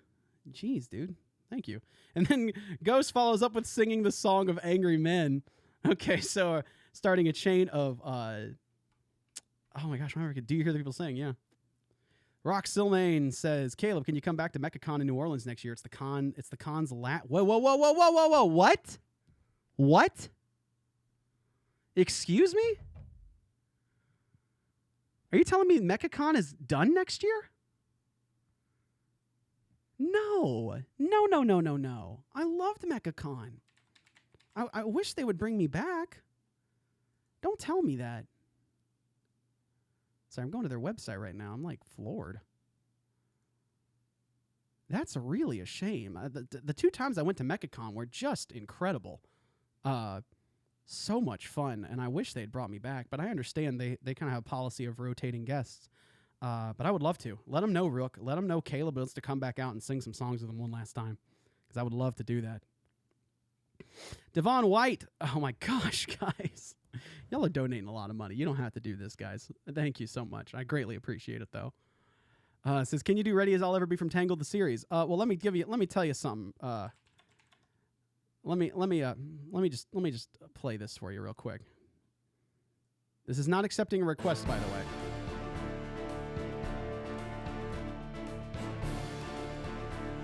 Jeez, dude. Thank you. And then Ghost follows up with singing the song of Angry Men. Okay, so starting a chain of, oh my gosh, do you hear the people sing? Yeah. Rock Silmane says, Caleb, can you come back to MechaCon in New Orleans next year? It's the con's Whoa. What? What? Excuse me? Are you telling me MechaCon is done next year? No. I loved MechaCon. I wish they would bring me back. Don't tell me that. Sorry, I'm going to their website right now. I'm like floored. That's really a shame. The 2 times I went to MechaCon were just incredible. So much fun, and I wish they'd brought me back, but I understand they kind of have a policy of rotating guests. But I would love to. Let them know, Rook. Let them know Caleb wants to come back out and sing some songs with them one last time, because I would love to do that. Devon White. Oh, my gosh, guys. Y'all are donating a lot of money. You don't have to do this, guys. Thank you so much. I greatly appreciate it, though. Says, can you do Ready as I'll Ever Be from Tangled the series? Well, let me tell you something. Let me just play this for you real quick. This is not accepting a request, by the way.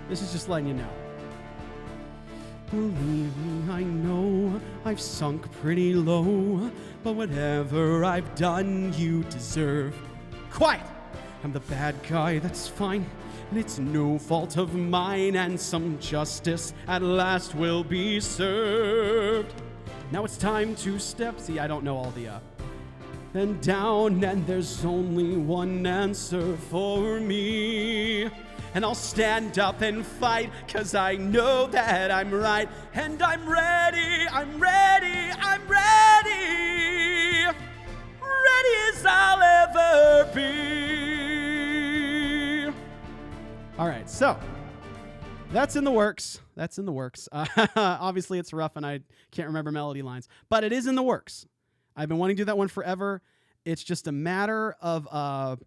This is just letting you know. Believe me, I know I've sunk pretty low, but whatever I've done, you deserve. Quiet! I'm the bad guy, that's fine. And it's no fault of mine, and some justice at last will be served. Now it's time to step. See, I don't know all the then down, and there's only one answer for me. And I'll stand up and fight, 'cause I know that I'm right. And I'm ready, I'm ready, I'm ready. Ready as I'll ever be. All right, so that's in the works. That's in the works. Obviously, it's rough, and I can't remember melody lines, but it is in the works. I've been wanting to do that one forever. It's just a matter of...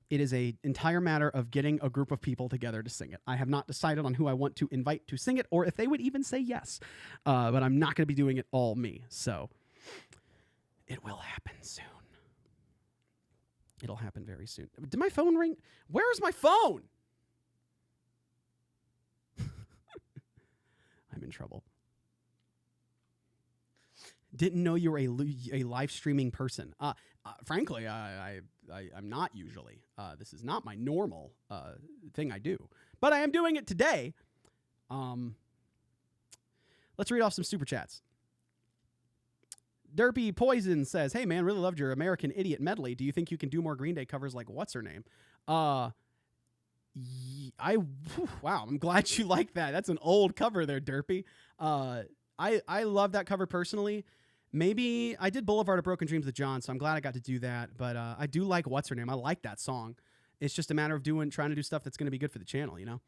It is an entire matter of getting a group of people together to sing it. I have not decided on who I want to invite to sing it, or if they would even say yes. But I'm not going to be doing it all me. So it will happen soon. It'll happen very soon. Did my phone ring? Where is my phone? I'm in trouble. Didn't know you were a live streaming person. Frankly, I'm not usually. This is not my normal thing I do. But I am doing it today. Let's read off some super chats. Derpy Poison says, hey, man, really loved your American Idiot medley. Do you think you can do more Green Day covers like What's Her Name? Wow, I'm glad you like that. That's an old cover there, Derpy. I love that cover personally. Maybe I did Boulevard of Broken Dreams with John, so I'm glad I got to do that. But I do like What's Her Name. I like that song. It's just a matter of trying to do stuff that's going to be good for the channel, you know?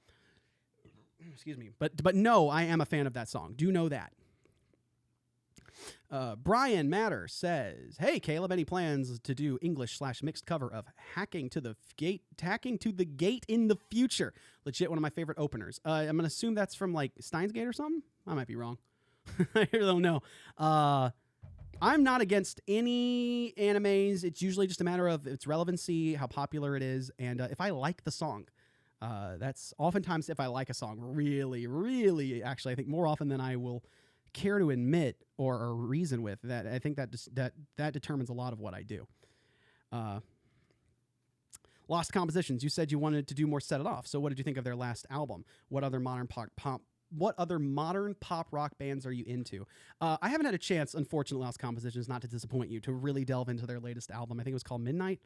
Excuse me. But no, I am a fan of that song. Do know that. Brian Matter says, hey, Caleb, any plans to do English/mixed cover of Hacking to the Gate in the Future? Legit one of my favorite openers. I'm going to assume that's from like Steins Gate or something. I might be wrong. I really don't know. I'm not against any animes. It's usually just a matter of its relevancy, how popular it is, and if I like the song. That's oftentimes if I like a song really, really, actually, I think more often than I will care to admit or reason with, that I think that determines a lot of what I do. Lost Compositions, you said you wanted to do more Set It Off. So what did you think of their last album? What other modern pop rock bands are you into? I haven't had a chance, unfortunately, Lost Compositions, not to disappoint you, to really delve into their latest album. I think it was called Midnight.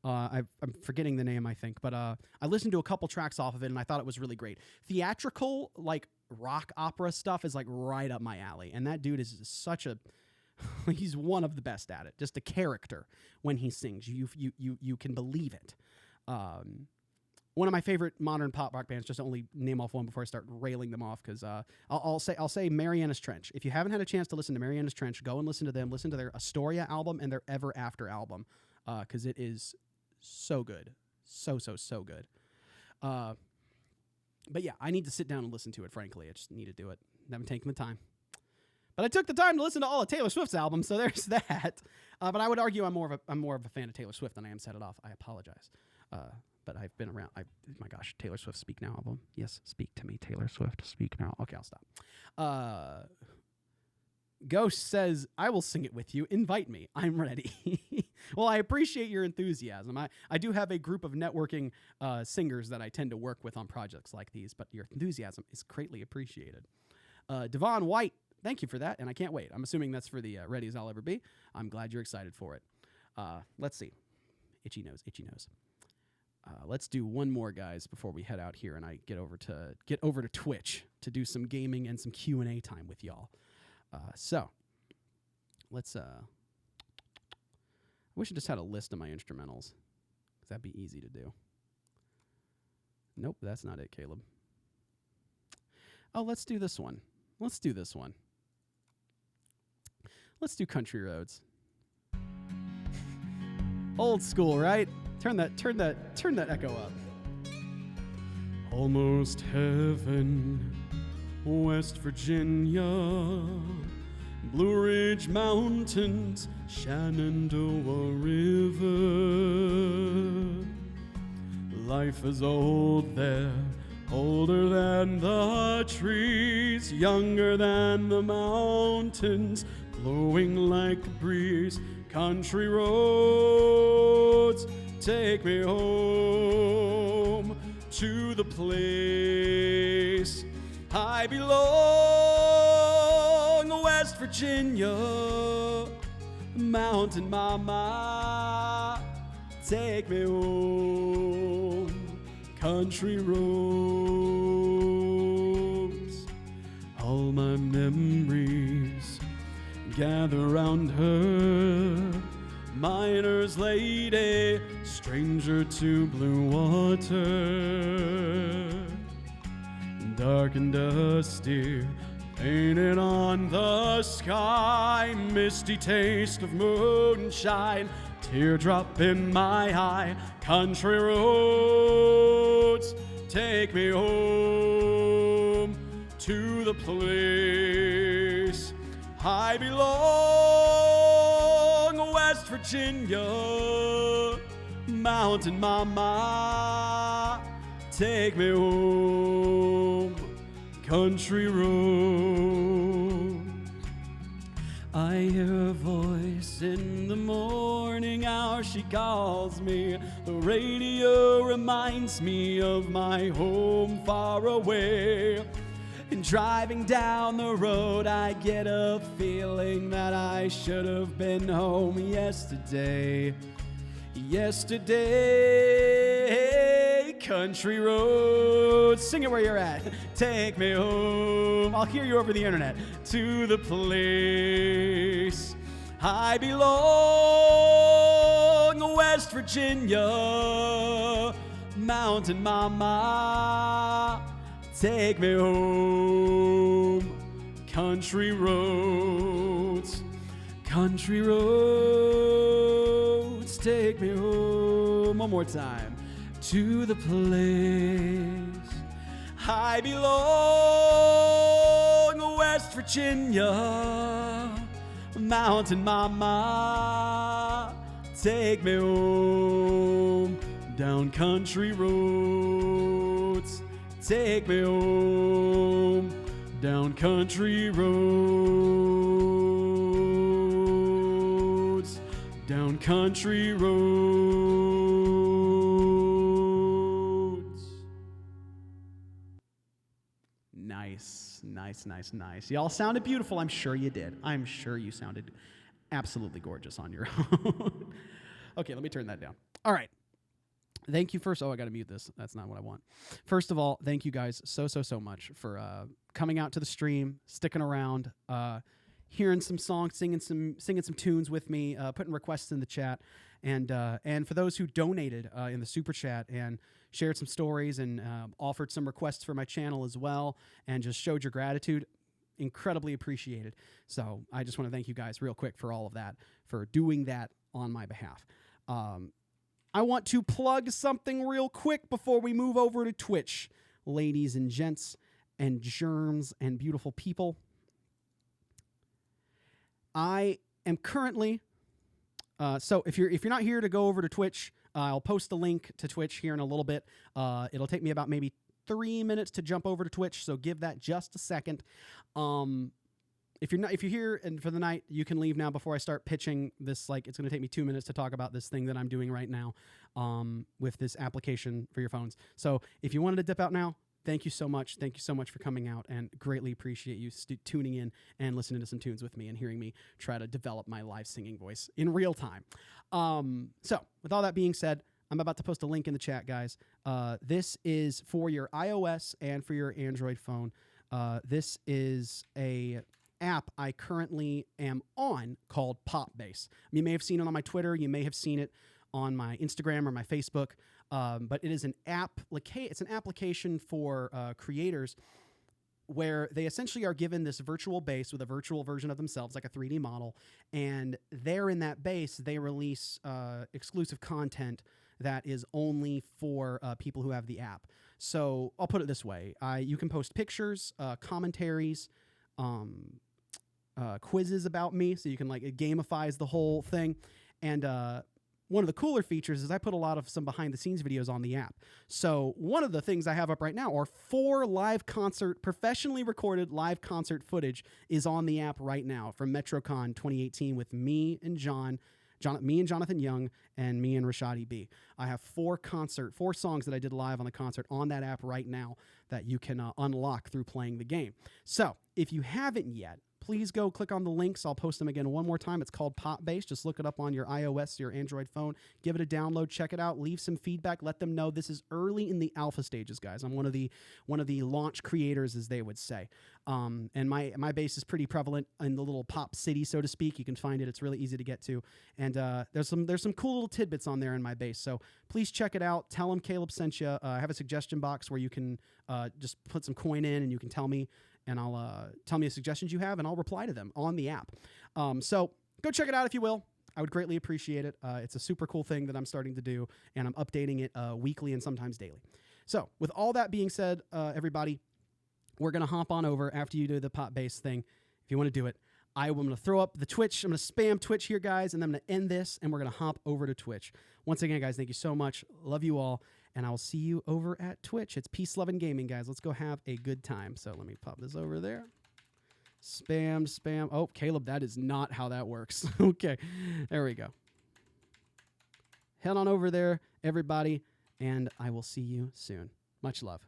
I'm forgetting the name, I think, but I listened to a couple tracks off of it, and I thought it was really great. Theatrical, like rock opera stuff, is like right up my alley, and that dude is such a he's one of the best at it. Just a character when he sings, you can believe it. One of my favorite modern pop rock bands, just to only name off one before I start railing them off, because I'll say Marianas Trench. If you haven't had a chance to listen to Marianas Trench, go and listen to them. Listen to their Astoria album and their Ever After album, because it is so good. So good. But yeah, I need to sit down and listen to it, frankly. I just need to do it. Haven't taken the time. But I took the time to listen to all of Taylor Swift's albums, so there's that. But I would argue I'm more of a fan of Taylor Swift than I am Set It Off. I apologize. But I've been around. My gosh, Taylor Swift Speak Now album. Yes, speak to me, Taylor Swift Speak Now. Okay, I'll stop. Ghost says, I will sing it with you. Invite me. I'm ready. Well, I appreciate your enthusiasm. I do have a group of networking singers that I tend to work with on projects like these, but your enthusiasm is greatly appreciated. Devon White, thank you for that, and I can't wait. I'm assuming that's for the Ready As I'll Ever Be. I'm glad you're excited for it. Let's see. Itchy nose. Let's do one more, guys, before we head out here and I get over to Twitch to do some gaming and some Q&A time with y'all. So let's. I wish I just had a list of my instrumentals, because that'd be easy to do. Nope, that's not it, Caleb. Oh, let's do this one. Let's do Country Roads. Old school, right? Turn that echo up. Almost heaven, West Virginia, Blue Ridge Mountains, Shenandoah River. Life is old there, older than the trees, younger than the mountains, blowing like a breeze. Country roads, take me home to the place I belong. West Virginia, mountain mama, take me home. Country roads, all my memories gather round her. Miner's lady, stranger to blue water, dark and dusty, painted on the sky, misty taste of moonshine, teardrop in my eye. Country roads, take me home to the place I belong. West Virginia, mountain mama, take me home. Country road. I hear her voice in the morning hour, she calls me. The radio reminds me of my home far away. And driving down the road, I get a feeling that I should have been home yesterday. Yesterday, country roads. Sing it where you're at. Take me home. I'll hear you over the internet. To the place I belong. West Virginia, mountain mama, take me home. Country roads, country roads, take me home. One more time. To the place I belong. West Virginia, mountain mama, take me home. Down country roads, take me home. Down country roads, down country roads. Nice, nice, nice, nice. Y'all sounded beautiful. I'm sure you did. I'm sure you sounded absolutely gorgeous on your own. Okay, let me turn that down. All right. Thank you first. Oh, I got to mute this. That's not what I want. First of all, thank you guys so much for coming out to the stream, sticking around, hearing some songs, singing some tunes with me, putting requests in the chat, and for those who donated in the super chat and shared some stories and offered some requests for my channel as well, and just showed your gratitude. Incredibly appreciated. So I just want to thank you guys real quick for all of that, for doing that on my behalf. I want to plug something real quick before we move over to Twitch, ladies and gents and germs and beautiful people. I am currently, so if you're not here to go over to Twitch, I'll post a link to Twitch here in a little bit. It'll take me about maybe 3 minutes to jump over to Twitch, so give that just a second. If you're here and for the night, you can leave now before I start pitching this. Like, it's going to take me 2 minutes to talk about this thing that I'm doing right now with this application for your phones. So if you wanted to dip out now, thank you so much. Thank you so much for coming out, and greatly appreciate you tuning in and listening to some tunes with me and hearing me try to develop my live singing voice in real time. So with all that being said, I'm about to post a link in the chat, guys. This is for your iOS and for your Android phone. This is a app I currently am on called Popbase. You may have seen it on my Twitter. You may have seen it on my Instagram or my Facebook. But it is an it's an application for creators where they essentially are given this virtual base with a virtual version of themselves, like a 3D model. And there in that base, they release exclusive content that is only for people who have the app. So I'll put it this way. You can post pictures, commentaries, quizzes about me, so you can, like, it gamifies the whole thing. And one of the cooler features is I put a lot of some behind the scenes videos on the app. So one of the things I have up right now are 4 professionally recorded live concert footage is on the app right now from MetroCon 2018 with me and me and Jonathan Young, and me and Rashadi B. I have 4 songs that I did live on the concert on that app right now that you can unlock through playing the game. So if you haven't yet, please go click on the links. I'll post them again one more time. It's called Popbase. Just look it up on your iOS, your Android phone. Give it a download. Check it out. Leave some feedback. Let them know this is early in the alpha stages, guys. I'm one of the launch creators, as they would say. And my base is pretty prevalent in the little pop city, so to speak. You can find it. It's really easy to get to. And there's some cool little tidbits on there in my base. So please check it out. Tell them Caleb sent you. I have a suggestion box where you can just put some coin in and you can tell me, and I'll tell me the suggestions you have, and I'll reply to them on the app. So go check it out if you will. I would greatly appreciate it. It's a super cool thing that I'm starting to do, and I'm updating it weekly and sometimes daily. So with all that being said, everybody, we're going to hop on over after you do the Popbase thing. If you want to do it, I'm going to throw up the Twitch. I'm going to spam Twitch here, guys, and then I'm going to end this, and we're going to hop over to Twitch. Once again, guys, thank you so much. Love you all. And I'll see you over at Twitch. It's Peace, Love, and Gaming, guys. Let's go have a good time. So let me pop this over there. Spam. Oh, Caleb, that is not how that works. Okay, there we go. Head on over there, everybody, and I will see you soon. Much love.